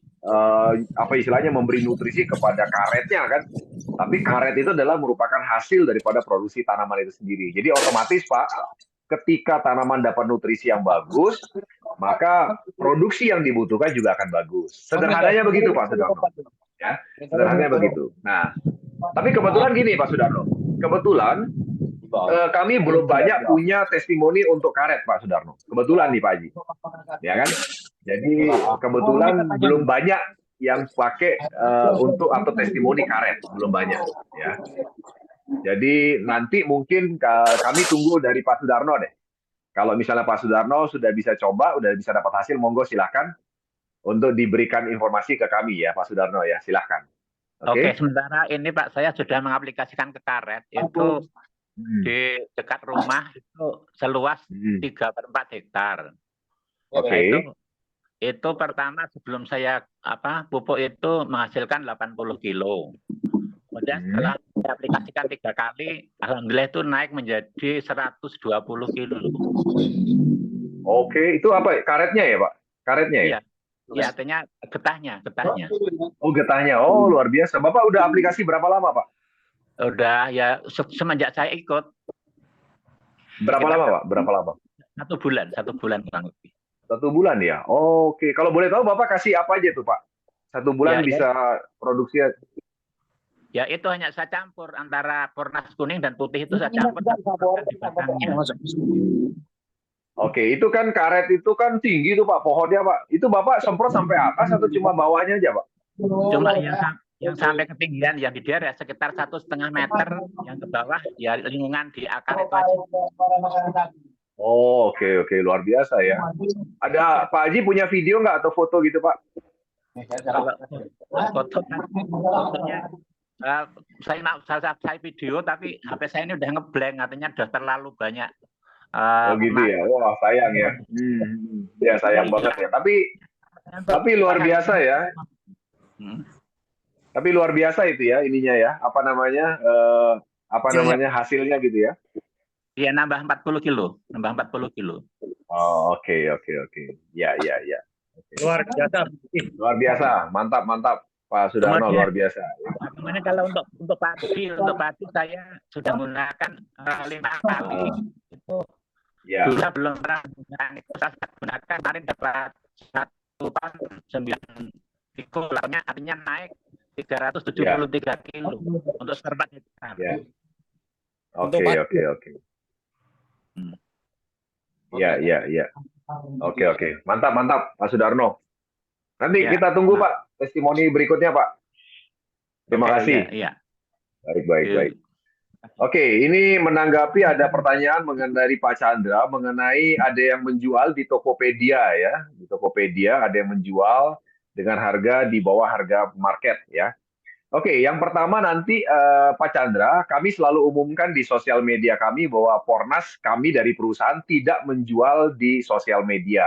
apa istilahnya memberi nutrisi kepada karetnya kan, tapi karet itu adalah merupakan hasil daripada produksi tanaman itu sendiri. Jadi otomatis, Pak, ketika tanaman dapat nutrisi yang bagus, maka produksi yang dibutuhkan juga akan bagus. Sederhananya begitu, Pak Sudarno. Ya, sederhananya begitu. Nah, tapi kebetulan gini Pak Sudarno, kebetulan kami belum banyak punya testimoni untuk karet Pak Sudarno. Kebetulan nih Pak Haji, ya kan? Jadi kebetulan belum banyak yang pakai untuk atau testimoni karet, belum banyak. Ya. Jadi nanti mungkin kami tunggu dari Pak Sudarno deh. Kalau misalnya Pak Sudarno sudah bisa coba, sudah bisa dapat hasil, monggo silahkan untuk diberikan informasi ke kami ya Pak Sudarno ya, silahkan. Oke, sementara ini Pak, saya sudah mengaplikasikan ke karet itu di dekat rumah itu seluas 3/4 hektar. Oke. Itu pertama sebelum saya pupuk itu menghasilkan 80 kilo. Kemudian setelah saya aplikasikan 3 kali, alhamdulillah itu naik menjadi 120 kilo. Oke, itu apa? Karetnya ya Pak? Karetnya ya? Iya, artinya getahnya. Oh, getahnya. Oh, luar biasa. Bapak udah aplikasi berapa lama, Pak? Udah ya semenjak saya ikut. Berapa lama, Pak? Berapa lama? 1 bulan kurang lebih. 1 bulan ya? Oke. Kalau boleh tahu Bapak kasih apa aja tuh, Pak? 1 bulan bisa produksi. Ya itu hanya saya campur antara Pornas kuning dan putih itu saya campur di batangnya. Oke, itu kan karet itu kan tinggi tuh Pak, pohonnya Pak. Itu Bapak semprot sampai atas atau cuma bawahnya aja Pak? Cuma yang sampai ketinggian yang di daerah sekitar 1,5 meter, yang ke bawah ya lingkungan di akar itu aja. Oh, oke, luar biasa ya. Ada Pak Haji punya video nggak atau foto gitu Pak? Fotonya saya video tapi HP saya ini udah ngeblank, artinya udah terlalu banyak Oh gitu ya. Wah, sayang ya. Ya sayang banget ya. Tapi luar biasa ya. Tapi luar biasa itu ya ininya ya. Apa namanya? Hasilnya gitu ya. Iya, nambah 40 kilo. Oh, oke. Ya. Oke. Luar biasa. Luar biasa. Mantap Pak Sudarno, Kemudian, luar biasa. Kemudian kalau untuk padi saya sudah menggunakan 5 kali. Itu Ya. dulu belum pernah gunakan, kemarin dapat 1 ton 9 kilo, artinya naik 373 kilo untuk serbat hektar. Ya. Oke. Ya. Oke. Mantap Pak Sudarno. Nanti kita tunggu Pak testimoni berikutnya Pak. Terima kasih. Iya. Baik. Oke, ini menanggapi ada pertanyaan dari Pak Chandra mengenai ada yang menjual di Tokopedia ya. Di Tokopedia ada yang menjual dengan harga di bawah harga market ya. Oke, yang pertama nanti Pak Chandra, kami selalu umumkan di sosial media kami bahwa Pornas kami dari perusahaan tidak menjual di sosial media.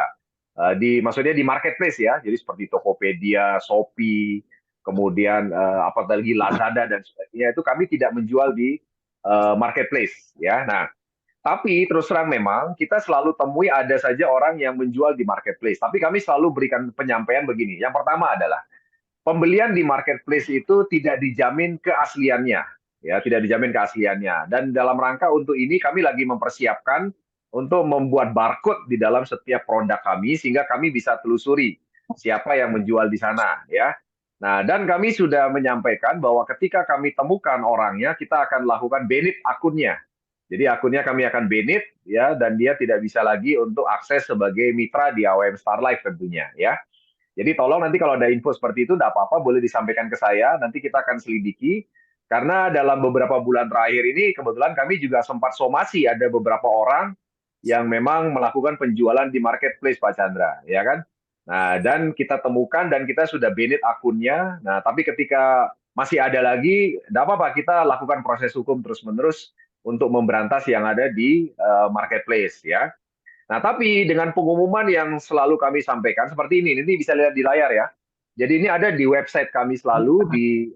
Maksudnya di marketplace ya. Jadi seperti Tokopedia, Shopee, kemudian apalagi Lazada dan sebagainya itu kami tidak menjual di marketplace ya. Nah, tapi terus terang memang kita selalu temui ada saja orang yang menjual di marketplace. Tapi kami selalu berikan penyampaian begini. Yang pertama adalah pembelian di marketplace itu tidak dijamin keasliannya, ya, tidak dijamin keasliannya. Dan dalam rangka untuk ini kami lagi mempersiapkan untuk membuat barcode di dalam setiap produk kami sehingga kami bisa telusuri siapa yang menjual di sana, ya. Nah, dan kami sudah menyampaikan bahwa ketika kami temukan orangnya, kita akan lakukan banned akunnya. Jadi akunnya kami akan banned, ya, dan dia tidak bisa lagi untuk akses sebagai mitra di AOM Star Life tentunya, ya. Jadi tolong nanti kalau ada info seperti itu, tidak apa-apa, boleh disampaikan ke saya, nanti kita akan selidiki. Karena dalam beberapa bulan terakhir ini, kebetulan kami juga sempat somasi ada beberapa orang yang memang melakukan penjualan di marketplace, Pak Chandra, ya kan? Nah, dan kita temukan dan kita sudah banned akunnya. Nah, tapi ketika masih ada lagi, tidak apa-apa, kita lakukan proses hukum terus-menerus untuk memberantas yang ada di marketplace, ya. Nah, tapi dengan pengumuman yang selalu kami sampaikan seperti ini bisa lihat di layar ya. Jadi ini ada di website kami selalu di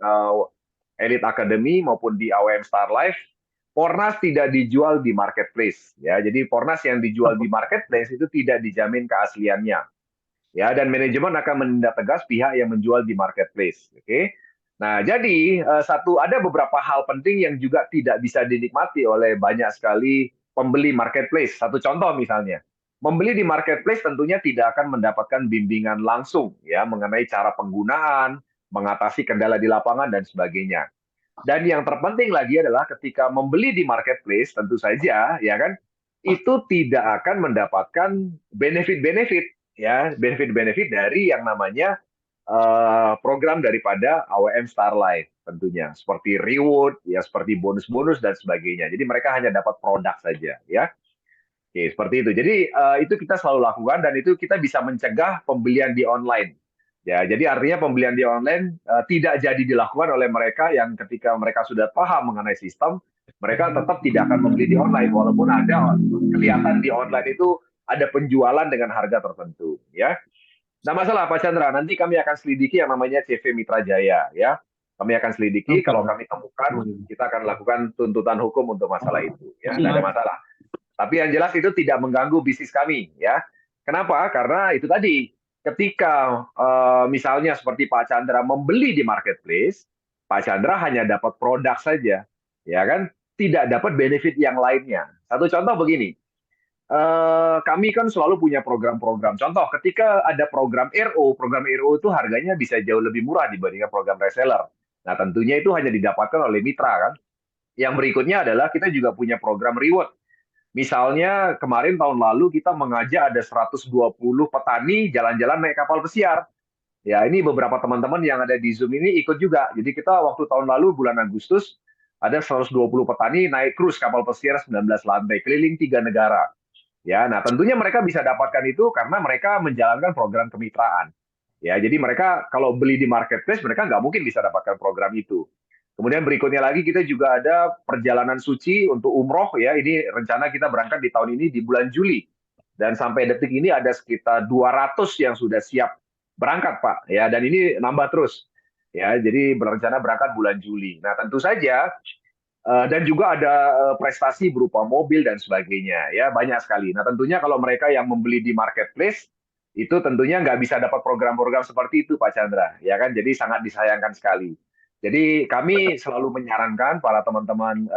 Elite Academy maupun di AOM Star Life. Pornas tidak dijual di marketplace, ya. Jadi Pornas yang dijual di marketplace itu tidak dijamin keasliannya. Ya, dan manajemen akan menindak tegas pihak yang menjual di marketplace. Oke. Nah, jadi ada beberapa hal penting yang juga tidak bisa dinikmati oleh banyak sekali pembeli marketplace. Satu contoh misalnya, membeli di marketplace tentunya tidak akan mendapatkan bimbingan langsung ya mengenai cara penggunaan, mengatasi kendala di lapangan dan sebagainya. Dan yang terpenting lagi adalah ketika membeli di marketplace tentu saja ya kan itu tidak akan mendapatkan benefit-benefit ya, benefit-benefit dari yang namanya program daripada AOM Star Life tentunya seperti reward ya, seperti bonus-bonus dan sebagainya. Jadi mereka hanya dapat produk saja ya. Oke, seperti itu. Jadi itu kita selalu lakukan dan itu kita bisa mencegah pembelian di online. Ya, jadi artinya pembelian di online tidak jadi dilakukan oleh mereka yang ketika mereka sudah paham mengenai sistem, mereka tetap tidak akan membeli di online walaupun ada kelihatan di online itu ada penjualan dengan harga tertentu ya. Nah, masalah Pak Chandra, nanti kami akan selidiki yang namanya CV Mitra Jaya ya. Kami akan selidiki, kalau kami temukan, kita akan lakukan tuntutan hukum untuk masalah itu ya, tidak ada masalah. Tapi yang jelas itu tidak mengganggu bisnis kami ya. Kenapa? Karena itu tadi ketika misalnya seperti Pak Chandra membeli di marketplace, Pak Chandra hanya dapat produk saja, ya kan? Tidak dapat benefit yang lainnya. Satu contoh begini, kami kan selalu punya program-program. Contoh, ketika ada program RO itu harganya bisa jauh lebih murah dibandingkan program reseller. Nah, tentunya itu hanya didapatkan oleh mitra kan. Yang berikutnya adalah kita juga punya program reward. Misalnya kemarin tahun lalu kita mengajak ada 120 petani jalan-jalan naik kapal pesiar. Ya, ini beberapa teman-teman yang ada di Zoom ini ikut juga. Jadi kita waktu tahun lalu bulan Agustus ada 120 petani naik cruise kapal pesiar 19 lantai keliling 3 negara. Ya, nah tentunya mereka bisa dapatkan itu karena mereka menjalankan program kemitraan. Ya, jadi mereka kalau beli di marketplace mereka nggak mungkin bisa dapatkan program itu. Kemudian berikutnya lagi kita juga ada perjalanan suci untuk umroh ya. Ini rencana kita berangkat di tahun ini di bulan Juli. Dan sampai detik ini ada sekitar 200 yang sudah siap berangkat, Pak. Ya, dan ini nambah terus. Ya, jadi berencana berangkat bulan Juli. Nah, tentu saja dan juga ada prestasi berupa mobil dan sebagainya. Ya, banyak sekali. Nah, tentunya kalau mereka yang membeli di marketplace itu tentunya nggak bisa dapat program-program seperti itu, Pak Chandra. Ya kan, jadi sangat disayangkan sekali. Jadi kami selalu menyarankan para teman-teman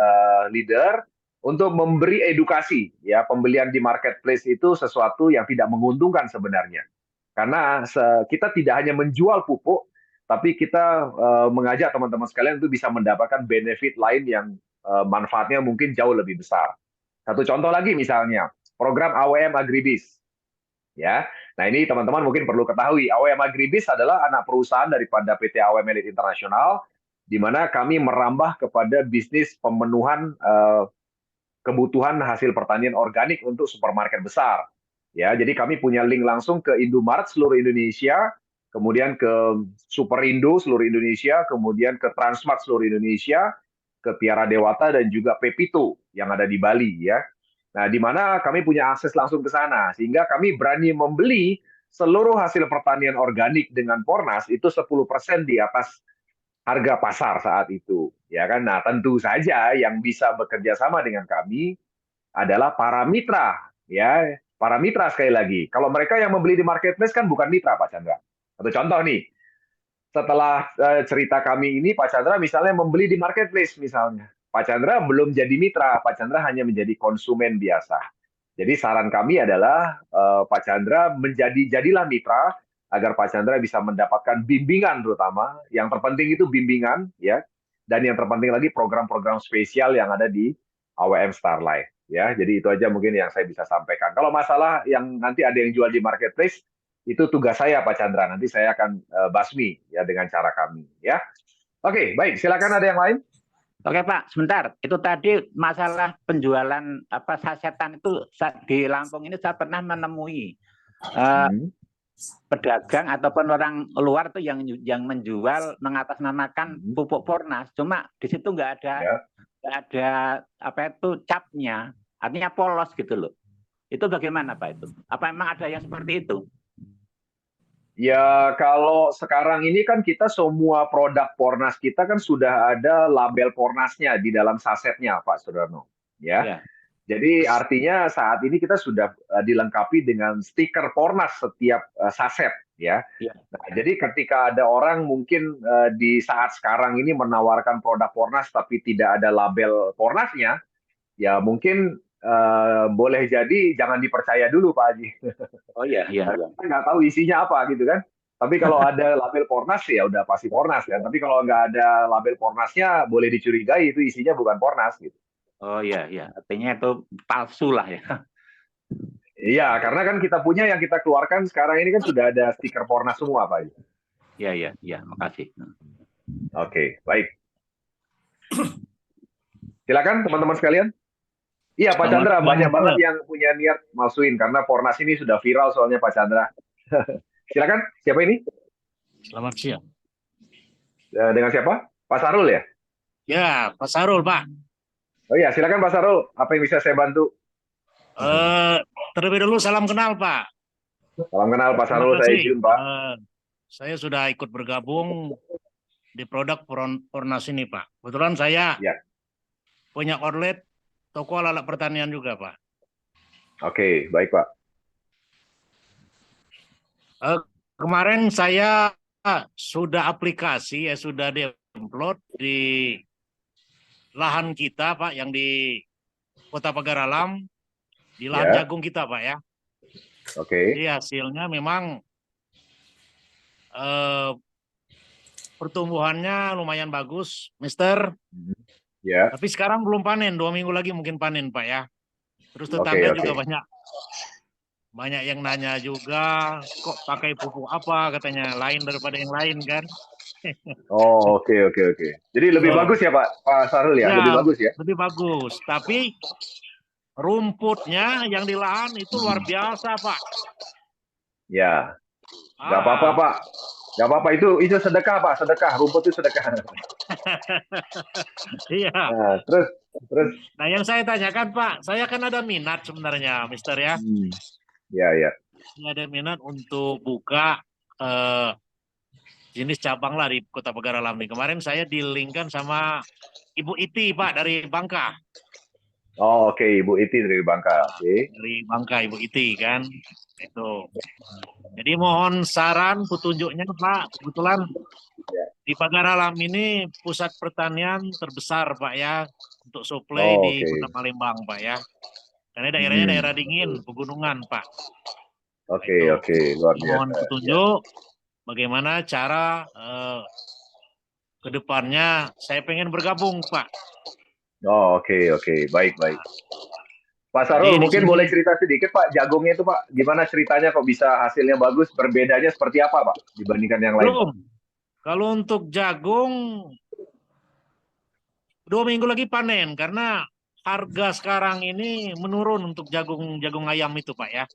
leader untuk memberi edukasi ya, pembelian di marketplace itu sesuatu yang tidak menguntungkan sebenarnya. Karena kita tidak hanya menjual pupuk, tapi kita mengajak teman-teman sekalian untuk bisa mendapatkan benefit lain yang manfaatnya mungkin jauh lebih besar. Satu contoh lagi misalnya, program AWM Agribis. Ya, nah ini teman-teman mungkin perlu ketahui, AWM Agribis adalah anak perusahaan daripada PT AWM Elite Internasional, di mana kami merambah kepada bisnis pemenuhan kebutuhan hasil pertanian organik untuk supermarket besar. Ya, jadi kami punya link langsung ke Indomaret seluruh Indonesia, kemudian ke Superindo seluruh Indonesia, kemudian ke Transmart seluruh Indonesia, ke Tiara Dewata dan juga Pepito yang ada di Bali ya. Nah, di mana kami punya akses langsung ke sana sehingga kami berani membeli seluruh hasil pertanian organik dengan Pornas itu 10% di atas harga pasar saat itu, ya kan? Nah, tentu saja yang bisa bekerja sama dengan kami adalah para mitra, ya. Para mitra sekali lagi. Kalau mereka yang membeli di marketplace kan bukan mitra, Pak Chandra. Satu contoh nih, setelah cerita kami ini, Pak Chandra misalnya membeli di marketplace misalnya. Pak Chandra belum jadi mitra, Pak Chandra hanya menjadi konsumen biasa. Jadi saran kami adalah Pak Chandra jadilah mitra agar Pak Chandra bisa mendapatkan bimbingan terutama. Yang terpenting itu bimbingan ya. Dan yang terpenting lagi program-program spesial yang ada di AWM Starlight ya. Jadi itu aja mungkin yang saya bisa sampaikan. Kalau masalah yang nanti ada yang jual di marketplace itu tugas saya Pak Chandra. Nanti saya akan basmi ya dengan cara kami ya. Oke, baik. Silakan ada yang lain. Oke Pak, sebentar. Itu tadi masalah penjualan sasetan itu di Lampung ini saya pernah menemui pedagang ataupun orang luar tuh yang menjual mengatasnamakan pupuk Pornas. Cuma di situ nggak ada capnya, artinya polos gitu loh. Itu bagaimana Pak itu? Apa memang ada yang seperti itu? Ya, kalau sekarang ini kan kita semua produk Pornas kita kan sudah ada label Pornasnya di dalam sasetnya, Pak Sudarno. Ya. Jadi artinya saat ini kita sudah dilengkapi dengan stiker Pornas setiap saset, ya. Nah, jadi ketika ada orang mungkin di saat sekarang ini menawarkan produk Pornas tapi tidak ada label Pornasnya, ya mungkin boleh jadi jangan dipercaya dulu Pak Haji. Oh iya. Kita nggak tahu isinya apa gitu kan. Tapi kalau ada label Pornas ya udah pasti Pornas kan. Tapi kalau nggak ada label Pornasnya boleh dicurigai itu isinya bukan Pornas gitu. Oh iya. Artinya itu palsu lah ya. Iya, karena kan kita punya yang kita keluarkan sekarang ini kan sudah ada stiker Pornas semua Pak Haji. Iya. Makasih. Oke, baik. Silakan teman-teman sekalian. Iya Pak Chandra, banyak banget yang punya niat masukin karena Pornas ini sudah viral soalnya Pak Chandra. Silakan, siapa ini? Selamat siang. Dengan siapa? Pak Sarul ya? Ya, Pak Sarul Pak. Oh iya, silakan Pak Sarul. Apa yang bisa saya bantu? Terlebih dulu salam kenal Pak. Salam kenal Pak Sarul, saya izin Pak. Saya sudah ikut bergabung di produk Pornas ini Pak. Kebetulan saya punya outlet toko alat pertanian juga, Pak. Oke, baik, Pak. Kemarin saya sudah aplikasi, sudah di-upload di lahan kita, Pak, yang di Kota Pagar Alam, di lahan jagung kita, Pak, ya. Oke. Jadi hasilnya memang pertumbuhannya lumayan bagus, Mister. Ya. Tapi sekarang belum panen, 2 minggu lagi mungkin panen Pak ya. Terus tetangga juga banyak yang nanya juga, kok pakai pupuk apa katanya, lain daripada yang lain kan. Oh oke. Jadi lebih bagus ya Pak Sarul ya, lebih bagus ya. Lebih bagus, tapi rumputnya yang di lahan itu luar biasa Pak. Ya, nggak apa-apa Pak. Nggak apa-apa, itu sedekah Pak, sedekah, rumput itu sedekah. Iya. Nah, terus Nah, yang saya tanyakan Pak, saya kan ada minat sebenarnya, Mister ya. ya. Saya ada minat untuk buka jenis cabang lah di Kota Pagar Alam. Kemarin saya di-linkkan sama Ibu Iti Pak dari Bangka. Oh, oke, Ibu Iti dari Bangka. Oke. Dari Bangka Ibu Iti kan. Itu. Jadi mohon saran petunjuknya Pak. Kebetulan di Pagar Alam ini pusat pertanian terbesar Pak ya untuk suplai Oh, di oke. Kota Palembang Pak ya. Karena daerahnya daerah dingin, pegunungan Pak. Oke, luar biasa. Mohon petunjuk bagaimana cara ke depannya. Saya pengen bergabung Pak. Oh, oke. Baik. Pak Sarul, Jadi di mungkin sini- boleh cerita sedikit Pak, jagungnya itu Pak, gimana ceritanya kok bisa hasilnya bagus, berbedanya seperti apa Pak dibandingkan yang lain? Belum. Kalau untuk jagung 2 minggu lagi panen karena harga sekarang ini menurun untuk jagung ayam itu Pak ya.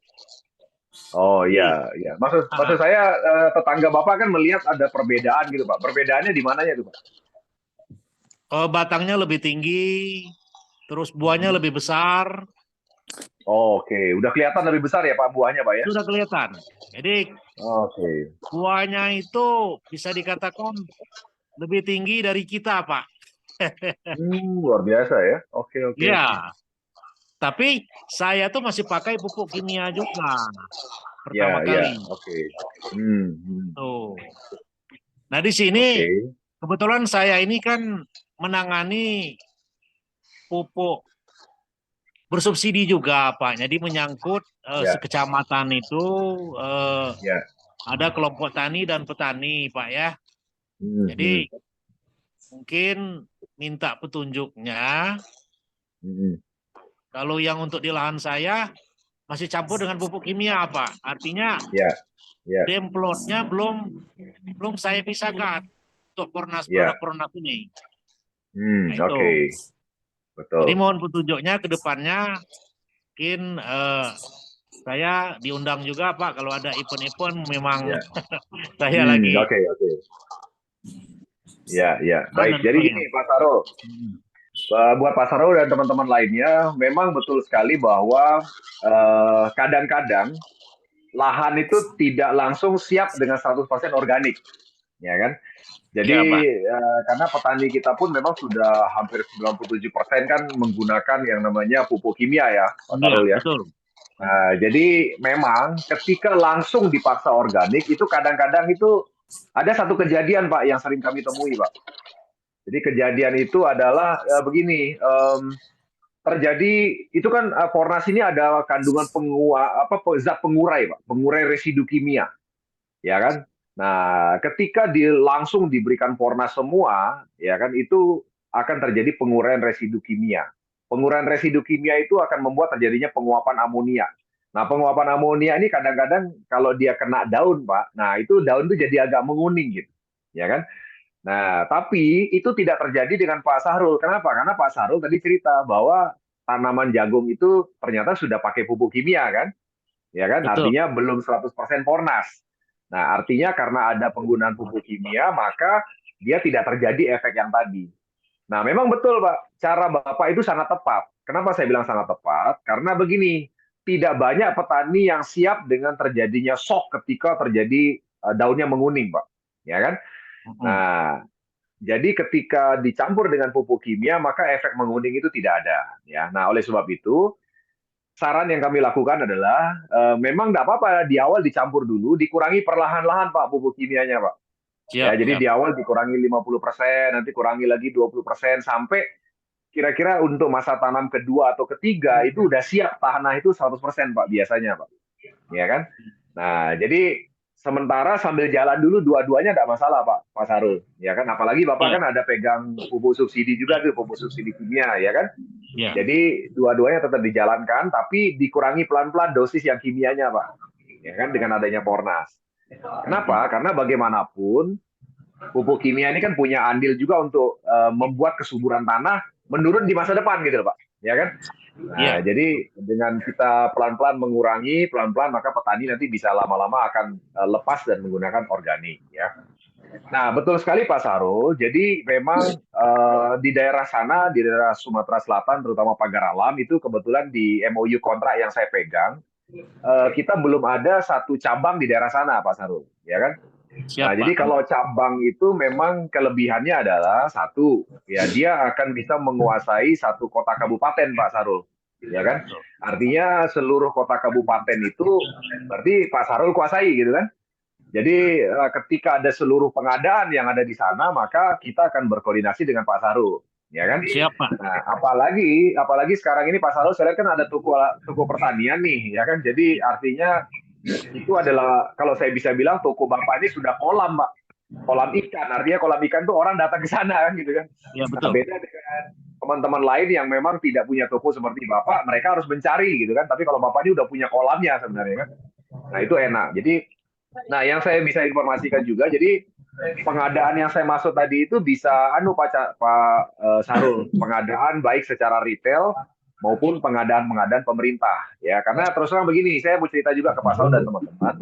Oh iya. Maksud saya tetangga Bapak kan melihat ada perbedaan gitu Pak. Perbedaannya di mananya itu Pak? Batangnya lebih tinggi, terus buahnya lebih besar. Oh, oke, udah kelihatan lebih besar ya Pak buahnya Pak ya? Sudah kelihatan. Jadi buahnya itu bisa dikatakan lebih tinggi dari kita Pak. Luar biasa ya. Oke. Iya. Tapi saya tuh masih pakai pupuk kimia juga pertama kali. Oke. Tuh. Nah di sini kebetulan saya ini kan menangani pupuk bersubsidi juga Pak. Jadi menyangkut sekecamatan itu ada kelompok tani dan petani Pak ya. Jadi mungkin minta petunjuknya. Kalau yang untuk di lahan saya masih campur dengan pupuk kimia Pak. Artinya demplotnya belum saya pisahkan untuk produk Pornas ini. Oke. Betul. Jadi mohon petunjuknya ke depannya. Mungkin saya diundang juga Pak kalau ada event-event memang saya lagi. Oke. Ya. Baik. Jadi gini Pak Sarul. Buat Pak Sarul dan teman-teman lainnya, memang betul sekali bahwa kadang-kadang lahan itu tidak langsung siap dengan 100% organik, ya kan? Jadi karena petani kita pun memang sudah hampir 97% kan menggunakan yang namanya pupuk kimia ya, Pak Sarul ya. Betul. Nah, jadi memang ketika langsung dipaksa organik itu kadang-kadang itu ada satu kejadian Pak yang sering kami temui Pak. Jadi kejadian itu adalah begini, terjadi itu kan Pornas ini ada kandungan zat pengurai Pak, pengurai residu kimia, ya kan? Nah, ketika langsung diberikan Pornas semua, ya kan itu akan terjadi penguraian residu kimia. Penguraian residu kimia itu akan membuat terjadinya penguapan amonia. Nah, penguapan amonia ini kadang-kadang kalau dia kena daun Pak, nah itu daun itu jadi agak menguning gitu, ya kan? Nah, tapi itu tidak terjadi dengan Pak Sahrul. Kenapa? Karena Pak Sahrul tadi cerita bahwa tanaman jagung itu ternyata sudah pakai pupuk kimia kan? Ya kan? Betul. Artinya belum 100% Pornas. Nah, artinya karena ada penggunaan pupuk kimia, maka dia tidak terjadi efek yang tadi. Nah, memang betul Pak, cara Bapak itu sangat tepat. Kenapa saya bilang sangat tepat? Karena begini, tidak banyak petani yang siap dengan terjadinya shock ketika terjadi daunnya menguning Pak. Ya kan? Nah, jadi ketika dicampur dengan pupuk kimia, maka efek menguning itu tidak ada. Ya, nah oleh sebab itu, saran yang kami lakukan adalah memang tidak apa-apa di awal dicampur dulu, dikurangi perlahan-lahan Pak pupuk kimianya Pak. Ya, jadi di awal dikurangi 50%, nanti kurangi lagi 20% sampai kira-kira untuk masa tanam kedua atau ketiga itu udah siap tanah itu 100% Pak biasanya Pak. Ya kan? Nah, jadi sementara sambil jalan dulu dua-duanya tidak masalah Pak Sarul, ya kan? Apalagi Bapak kan ada pegang pupuk subsidi juga tuh, pupuk subsidi kimia, ya kan? Jadi dua-duanya tetap dijalankan, tapi dikurangi pelan-pelan dosis yang kimianya Pak, ya kan? Dengan adanya Pornas. Kenapa? Karena bagaimanapun pupuk kimia ini kan punya andil juga untuk membuat kesuburan tanah menurun di masa depan gitu loh Pak, ya kan? Nah, jadi dengan kita pelan-pelan mengurangi, pelan-pelan maka petani nanti bisa lama-lama akan lepas dan menggunakan organik, ya. Nah, betul sekali Pak Sarul. Jadi memang di daerah sana, di daerah Sumatera Selatan, terutama Pagar Alam, itu kebetulan di MOU kontrak yang saya pegang, kita belum ada satu cabang di daerah sana, Pak Sarul, ya kan? Nah, Siap, jadi Pak. kalau cabang itu memang kelebihannya adalah satu, ya dia akan bisa menguasai satu kota kabupaten, Pak Sarul, ya kan? Artinya seluruh kota kabupaten itu berarti Pak Sarul kuasai, gitu kan? Jadi ketika ada seluruh pengadaan yang ada di sana, maka kita akan berkoordinasi dengan Pak Sarul, ya kan? Siap, Pak. Nah, apalagi sekarang ini Pak Sarul, saya lihat kan ada toko pertanian nih, ya kan? Jadi artinya itu adalah kalau saya bisa bilang toko Bapak ini sudah kolam, Pak. Kolam ikan, artinya kolam ikan tuh orang datang ke sana kan gitu kan. Ya, Nah, betul. beda dengan teman-teman lain yang memang tidak punya toko seperti Bapak, mereka harus mencari gitu kan. Tapi kalau Bapak ini udah punya kolamnya sebenarnya kan. Nah, itu enak. Jadi nah, yang saya bisa informasikan juga, jadi pengadaan yang saya maksud tadi itu bisa, Pak Sarul, pengadaan baik secara retail maupun pengadaan pemerintah, ya. Karena terus terang begini, saya mau cerita juga ke Pak Sarul dan teman-teman.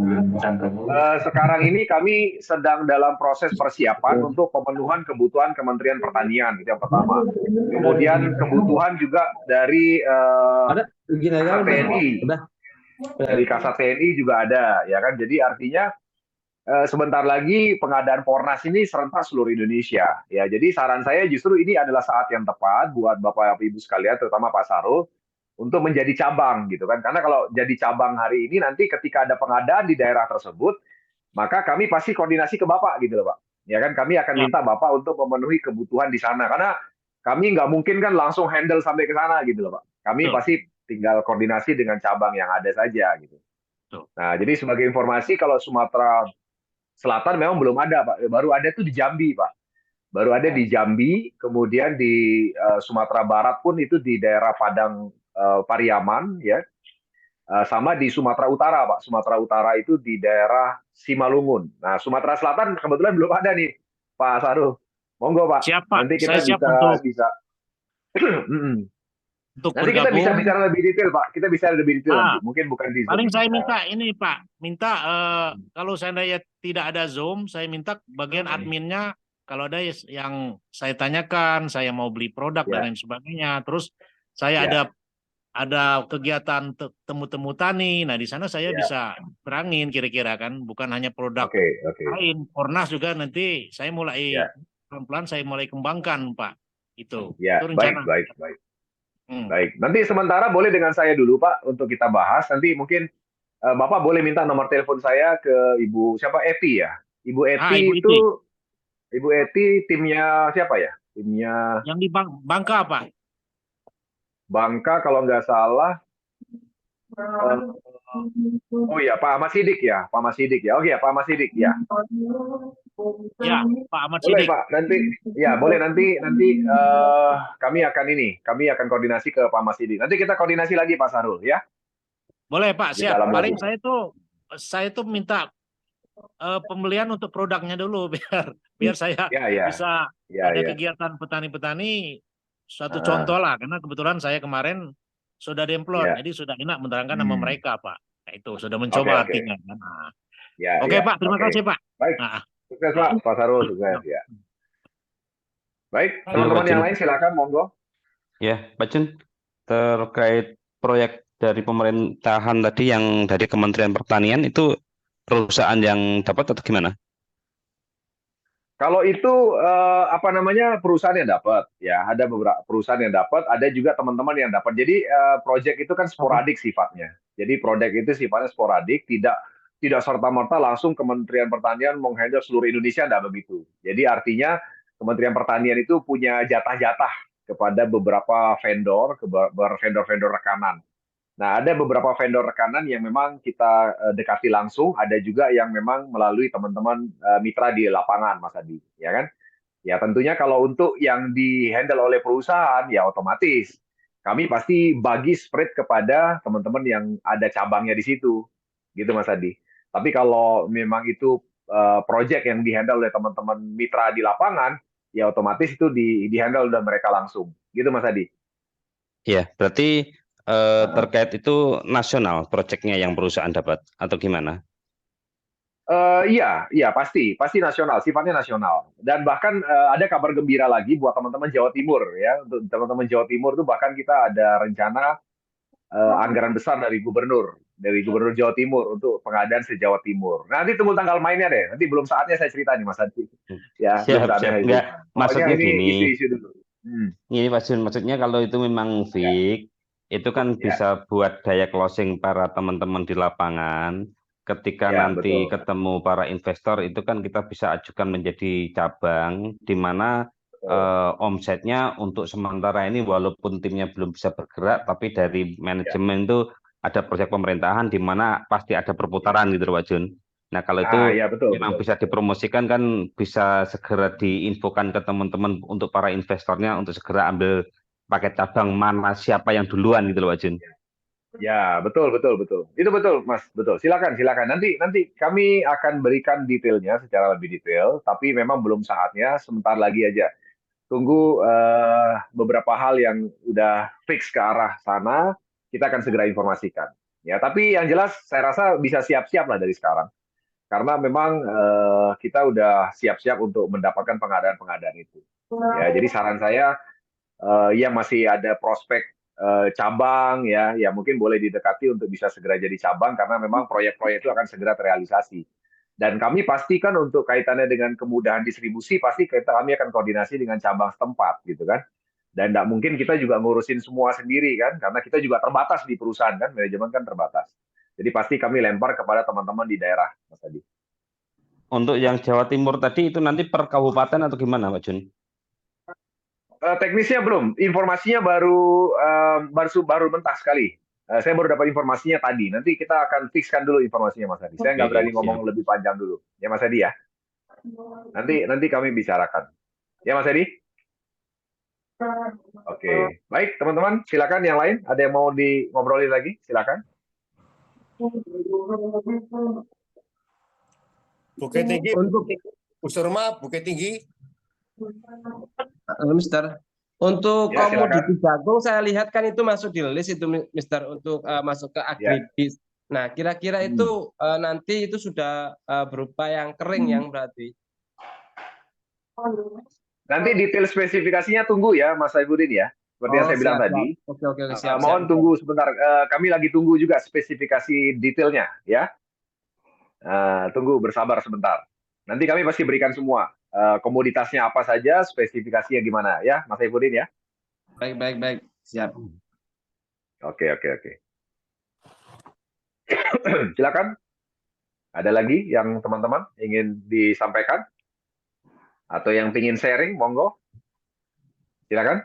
Sekarang ini kami sedang dalam proses persiapan untuk pemenuhan kebutuhan Kementerian Pertanian, itu yang pertama. Kemudian kebutuhan juga dari Kasat TNI. Dari Kasat TNI juga ada, ya kan. Jadi artinya sebentar lagi pengadaan Pornas ini serentak seluruh Indonesia. Ya, jadi saran saya justru ini adalah saat yang tepat buat Bapak Ibu sekalian, terutama Pak Sarul, untuk menjadi cabang gitu kan. Karena kalau jadi cabang hari ini nanti ketika ada pengadaan di daerah tersebut, maka kami pasti koordinasi ke Bapak gitu loh, Pak. Ya kan, kami akan minta Bapak untuk memenuhi kebutuhan di sana. Karena kami nggak mungkin kan langsung handle sampai ke sana gitu loh, Pak. Kami pasti tinggal koordinasi dengan cabang yang ada saja gitu. Nah, jadi sebagai informasi, kalau Sumatera Selatan memang belum ada, Pak. Baru ada tuh di Jambi, Pak. Baru ada di Jambi, kemudian di Sumatera Barat pun itu di daerah Padang Pariaman, ya. Sama di Sumatera Utara, Pak. Sumatera Utara itu di daerah Simalungun. Nah, Sumatera Selatan kebetulan belum ada nih, Pak Sarul. Monggo, Pak. Siap, Pak. Nanti kita Saya siap bisa untuk nanti kita bisa bergabung. bicara lebih detail, Pak. Kita bisa lebih detail nanti. Mungkin bukan di Zoom. Paling saya minta ini, Pak. Minta kalau seandainya tidak ada Zoom, saya minta bagian adminnya kalau ada yang saya tanyakan, saya mau beli produk dan lain sebagainya. Terus saya ada kegiatan temu-temu tani. Nah, di sana saya bisa terangin kira-kira kan, bukan hanya produk lain. Pornas juga nanti saya mulai pelan-pelan saya mulai kembangkan, Pak. Itu. Ya, Itu rencana. baik. Baik, nanti sementara boleh dengan saya dulu, Pak, untuk kita bahas. Nanti mungkin Bapak boleh minta nomor telepon saya ke Ibu siapa, Eti ya. Ibu Eti Ibu itu Eti. Ibu Eti timnya siapa ya? Timnya yang di Bangka, Pak. Bangka kalau nggak salah. Oh iya, Pak Ahmad Sidik ya, Pak Ahmad Sidik ya. Oke ya, Pak Ahmad Sidik ya. Ya, Pak Ahmad Boleh, Sidik. Pak. Nanti ya, boleh nanti kami akan koordinasi ke Pak Ahmad Sidik. Nanti kita koordinasi lagi, Pak Sarul ya. Boleh, Pak, Di siap. dalam Paling lagi. saya tuh minta pembelian untuk produknya dulu biar saya bisa ada kegiatan petani-petani, suatu contoh lah, karena kebetulan saya kemarin sudah demplot, jadi sudah enak menerangkan nama mereka, Pak. Nah, itu sudah mencoba artinya. Nah. Oke, Pak, terima kasih, Pak. Baik, sukses, Pak Sarul, sukses ya. Baik, teman-teman yang lain silakan, monggo. Ya, Pak Jun, terkait proyek dari pemerintahan tadi yang dari Kementerian Pertanian itu perusahaan yang dapat atau gimana? Kalau itu perusahaan yang dapat, ya ada beberapa perusahaan yang dapat, ada juga teman-teman yang dapat. Jadi proyek itu kan sporadik sifatnya. Jadi proyek itu sifatnya sporadik, tidak serta-merta langsung Kementerian Pertanian menghandle seluruh Indonesia, tidak begitu. Jadi artinya Kementerian Pertanian itu punya jatah-jatah kepada beberapa vendor rekanan. Nah, ada beberapa vendor rekanan yang memang kita dekati langsung, ada juga yang memang melalui teman-teman mitra di lapangan, Mas Adi, ya kan? Ya, tentunya kalau untuk yang di-handle oleh perusahaan, ya otomatis kami pasti bagi spread kepada teman-teman yang ada cabangnya di situ, gitu Mas Adi. Tapi kalau memang itu project yang di-handle oleh teman-teman mitra di lapangan, ya otomatis itu di-handle oleh mereka langsung, gitu Mas Adi. Ya, berarti terkait itu nasional proyeknya yang perusahaan dapat atau gimana? Iya, iya pasti nasional, sifatnya nasional. Dan bahkan ada kabar gembira lagi buat teman-teman Jawa Timur ya. Untuk teman-teman Jawa Timur tuh bahkan kita ada rencana anggaran besar dari Gubernur Jawa Timur untuk pengadaan se-Jawa Timur. Nanti tunggu tanggal mainnya deh. Nanti belum saatnya saya cerita nih Mas Adi. Ya, belum Siap, saatnya siap. itu. Enggak, Pokoknya maksudnya ini gini. isu-isu dulu. Ini Pak Jun, maksudnya kalau itu memang fix, itu kan Ya, bisa buat daya closing para teman-teman di lapangan. Ketika ya, nanti betul. ketemu para investor, itu kan kita bisa ajukan menjadi cabang, di mana Betul. omsetnya untuk sementara ini walaupun timnya belum bisa bergerak, tapi dari Ya, manajemen itu ada proyek pemerintahan di mana pasti ada perputaran gitu loh Pak Jun. Nah kalau itu ya betul, memang betul. bisa dipromosikan kan bisa segera diinfokan ke teman-teman untuk para investornya untuk segera ambil paket cabang mana siapa yang duluan gitu loh Pak Jun. Ya, betul, betul, betul. Itu betul, Mas. Betul. Silakan, silakan. Nanti kami akan berikan detailnya secara lebih detail, tapi memang belum saatnya. Sebentar lagi aja. Tunggu beberapa hal yang udah fix ke arah sana, kita akan segera informasikan. Ya, tapi yang jelas saya rasa bisa siap-siap lah dari sekarang. Karena memang kita udah siap-siap untuk mendapatkan pengadaan-pengadaan itu. Ya, jadi saran saya yang masih ada prospek cabang ya mungkin boleh didekati untuk bisa segera jadi cabang karena memang proyek-proyek itu akan segera terrealisasi. Dan kami pastikan untuk kaitannya dengan kemudahan distribusi pasti kami akan koordinasi dengan cabang setempat gitu kan. Dan tidak mungkin kita juga ngurusin semua sendiri kan karena kita juga terbatas di perusahaan kan, manajemen kan terbatas. Jadi pasti kami lempar kepada teman-teman di daerah Mas Adi. Untuk yang Jawa Timur tadi itu nanti per kabupaten atau gimana Pak Jun? Teknisnya belum, informasinya baru mentah sekali. Saya baru dapat informasinya tadi. Nanti kita akan fixkan dulu informasinya Mas Adi. Saya nggak berani Oke, ngomong siap. lebih panjang dulu, ya Mas Adi ya. Nanti kami bicarakan, ya Mas Adi. Oke, baik teman-teman, silakan yang lain. Ada yang mau ngobrolin lagi? Silakan. Bukit Tinggi, Untuk Bu Surma, Bukit Tinggi. Mister, untuk Ya, komoditi silakan. jagung saya lihat kan itu masuk di list itu Mister untuk masuk ke Ya. agribis. Nah, kira-kira itu nanti itu sudah berupa yang kering yang berarti. Nanti detail spesifikasinya tunggu ya Mas Saifuddin ya. Seperti yang saya bilang Siap, siap. tadi. Oke, siap, Mohon siap. tunggu sebentar. Kami lagi tunggu juga spesifikasi detailnya ya. Tunggu bersabar sebentar. Nanti kami pasti berikan semua komoditasnya apa saja, spesifikasinya gimana ya, Mas Saifuddin ya. Baik. Siap. Oke. Silakan. Ada lagi yang teman-teman ingin disampaikan atau yang ingin sharing, monggo. Silakan.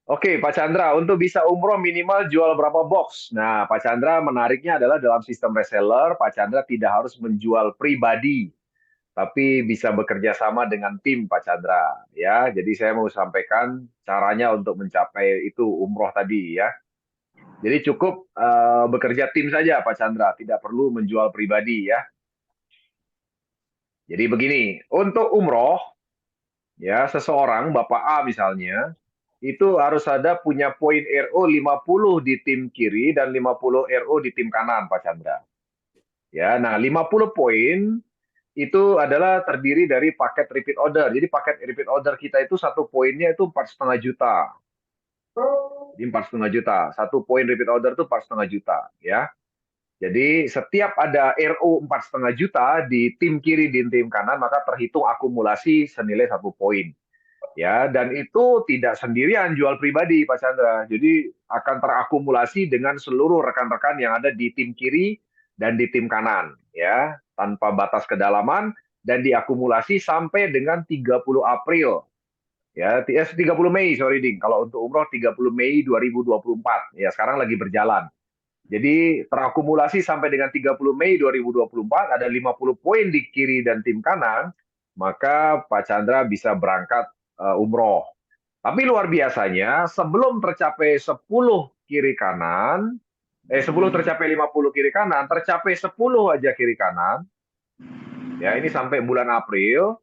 Oke, Pak Chandra, untuk bisa umroh minimal jual berapa box? Nah, Pak Chandra menariknya adalah dalam sistem reseller, Pak Chandra tidak harus menjual pribadi, tapi bisa bekerja sama dengan tim Pak Chandra. Ya, jadi saya mau sampaikan caranya untuk mencapai itu umroh tadi ya. Jadi cukup bekerja tim saja Pak Chandra, tidak perlu menjual pribadi ya. Jadi begini, untuk umroh, ya seseorang, Bapak A misalnya, itu harus ada punya poin RO 50 di tim kiri dan 50 RO di tim kanan, Pak Chandra. Ya, nah 50 poin itu adalah terdiri dari paket repeat order. Jadi paket repeat order kita itu satu poinnya itu 4,5 juta. Jadi 4,5 juta. Satu poin repeat order itu 4,5 juta, ya. Jadi setiap ada RO 4,5 juta di tim kiri di tim kanan maka terhitung akumulasi senilai 1 poin. Ya, dan itu tidak sendirian jual pribadi Pak Chandra. Jadi akan terakumulasi dengan seluruh rekan-rekan yang ada di tim kiri dan di tim kanan, ya, tanpa batas kedalaman dan diakumulasi sampai dengan 30 April. Ya, 30 Mei, sorry Ding. Kalau untuk umroh 30 Mei 2024. Ya, sekarang lagi berjalan. Jadi terakumulasi sampai dengan 30 Mei 2024 ada 50 poin di kiri dan tim kanan, maka Pak Chandra bisa berangkat umroh. Tapi luar biasanya sebelum tercapai 10 kiri kanan, sebelum tercapai 50 kiri kanan, tercapai 10 aja kiri kanan. Ya, ini sampai bulan April,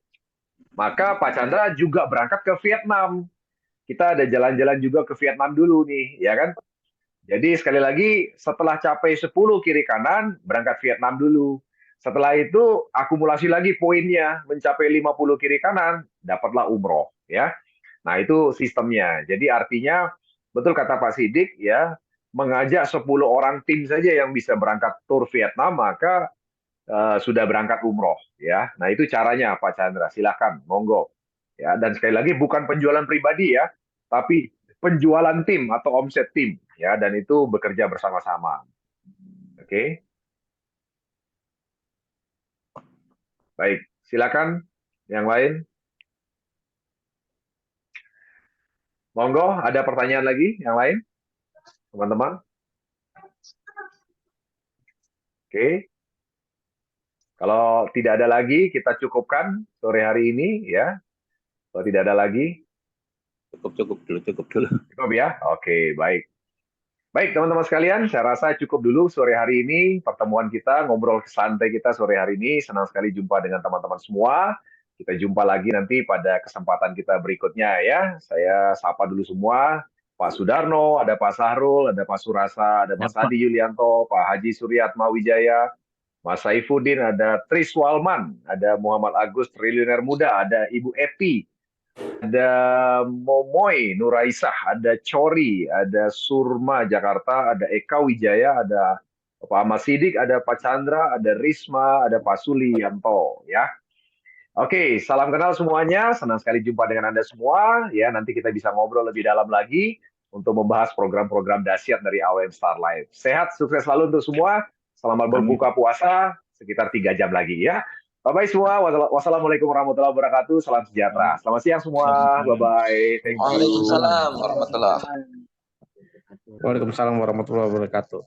maka Pak Chandra juga berangkat ke Vietnam. Kita ada jalan-jalan juga ke Vietnam dulu nih, ya kan? Jadi sekali lagi setelah capai 10 kiri kanan berangkat Vietnam dulu. Setelah itu akumulasi lagi poinnya mencapai 50 kiri kanan dapatlah umroh ya. Nah, itu sistemnya. Jadi artinya betul kata Pak Sidik ya, mengajak 10 orang tim saja yang bisa berangkat tur Vietnam maka sudah berangkat umroh ya. Nah, itu caranya Pak Chandra. Silakan, monggo. Ya, dan sekali lagi bukan penjualan pribadi ya, tapi penjualan tim atau omset tim ya, dan itu bekerja bersama-sama. Oke. Baik, silakan yang lain. Monggo, ada pertanyaan lagi yang lain? Teman-teman? Oke. Kalau tidak ada lagi, kita cukupkan sore hari ini ya. Kalau tidak ada lagi, Cukup dulu. cukup ya. Oke, baik. Baik, teman-teman sekalian, saya rasa cukup dulu sore hari ini pertemuan kita, ngobrol santai kita sore hari ini. Senang sekali jumpa dengan teman-teman semua. Kita jumpa lagi nanti pada kesempatan kita berikutnya ya. Saya sapa dulu semua. Pak Sudarno, ada Pak Sahrul, ada Pak Surasa, ada Mas Adi Yulianto, Pak Haji Suryatma Wijaya, Mas Saifuddin, ada Tris Walman, ada Muhammad Agus, triliuner muda, ada Ibu Epi, ada Momoy Nuraisah, ada Chori, ada Surma Jakarta, ada Eka Wijaya, ada Pak Ahmad Sidik, ada Pak Chandra, ada Risma, ada Pak Sulianto ya. Oke, salam kenal semuanya. Senang sekali jumpa dengan Anda semua. Ya, nanti kita bisa ngobrol lebih dalam lagi untuk membahas program-program dahsyat dari AWM Star Life. Sehat, sukses selalu untuk semua. Selamat berbuka puasa sekitar 3 jam lagi ya. Bye-bye semua. Wassalamualaikum warahmatullahi wabarakatuh. Salam sejahtera. Selamat siang semua. Bye-bye. Thank you. Waalaikumsalam warahmatullahi. Waalaikumsalam warahmatullahi wabarakatuh.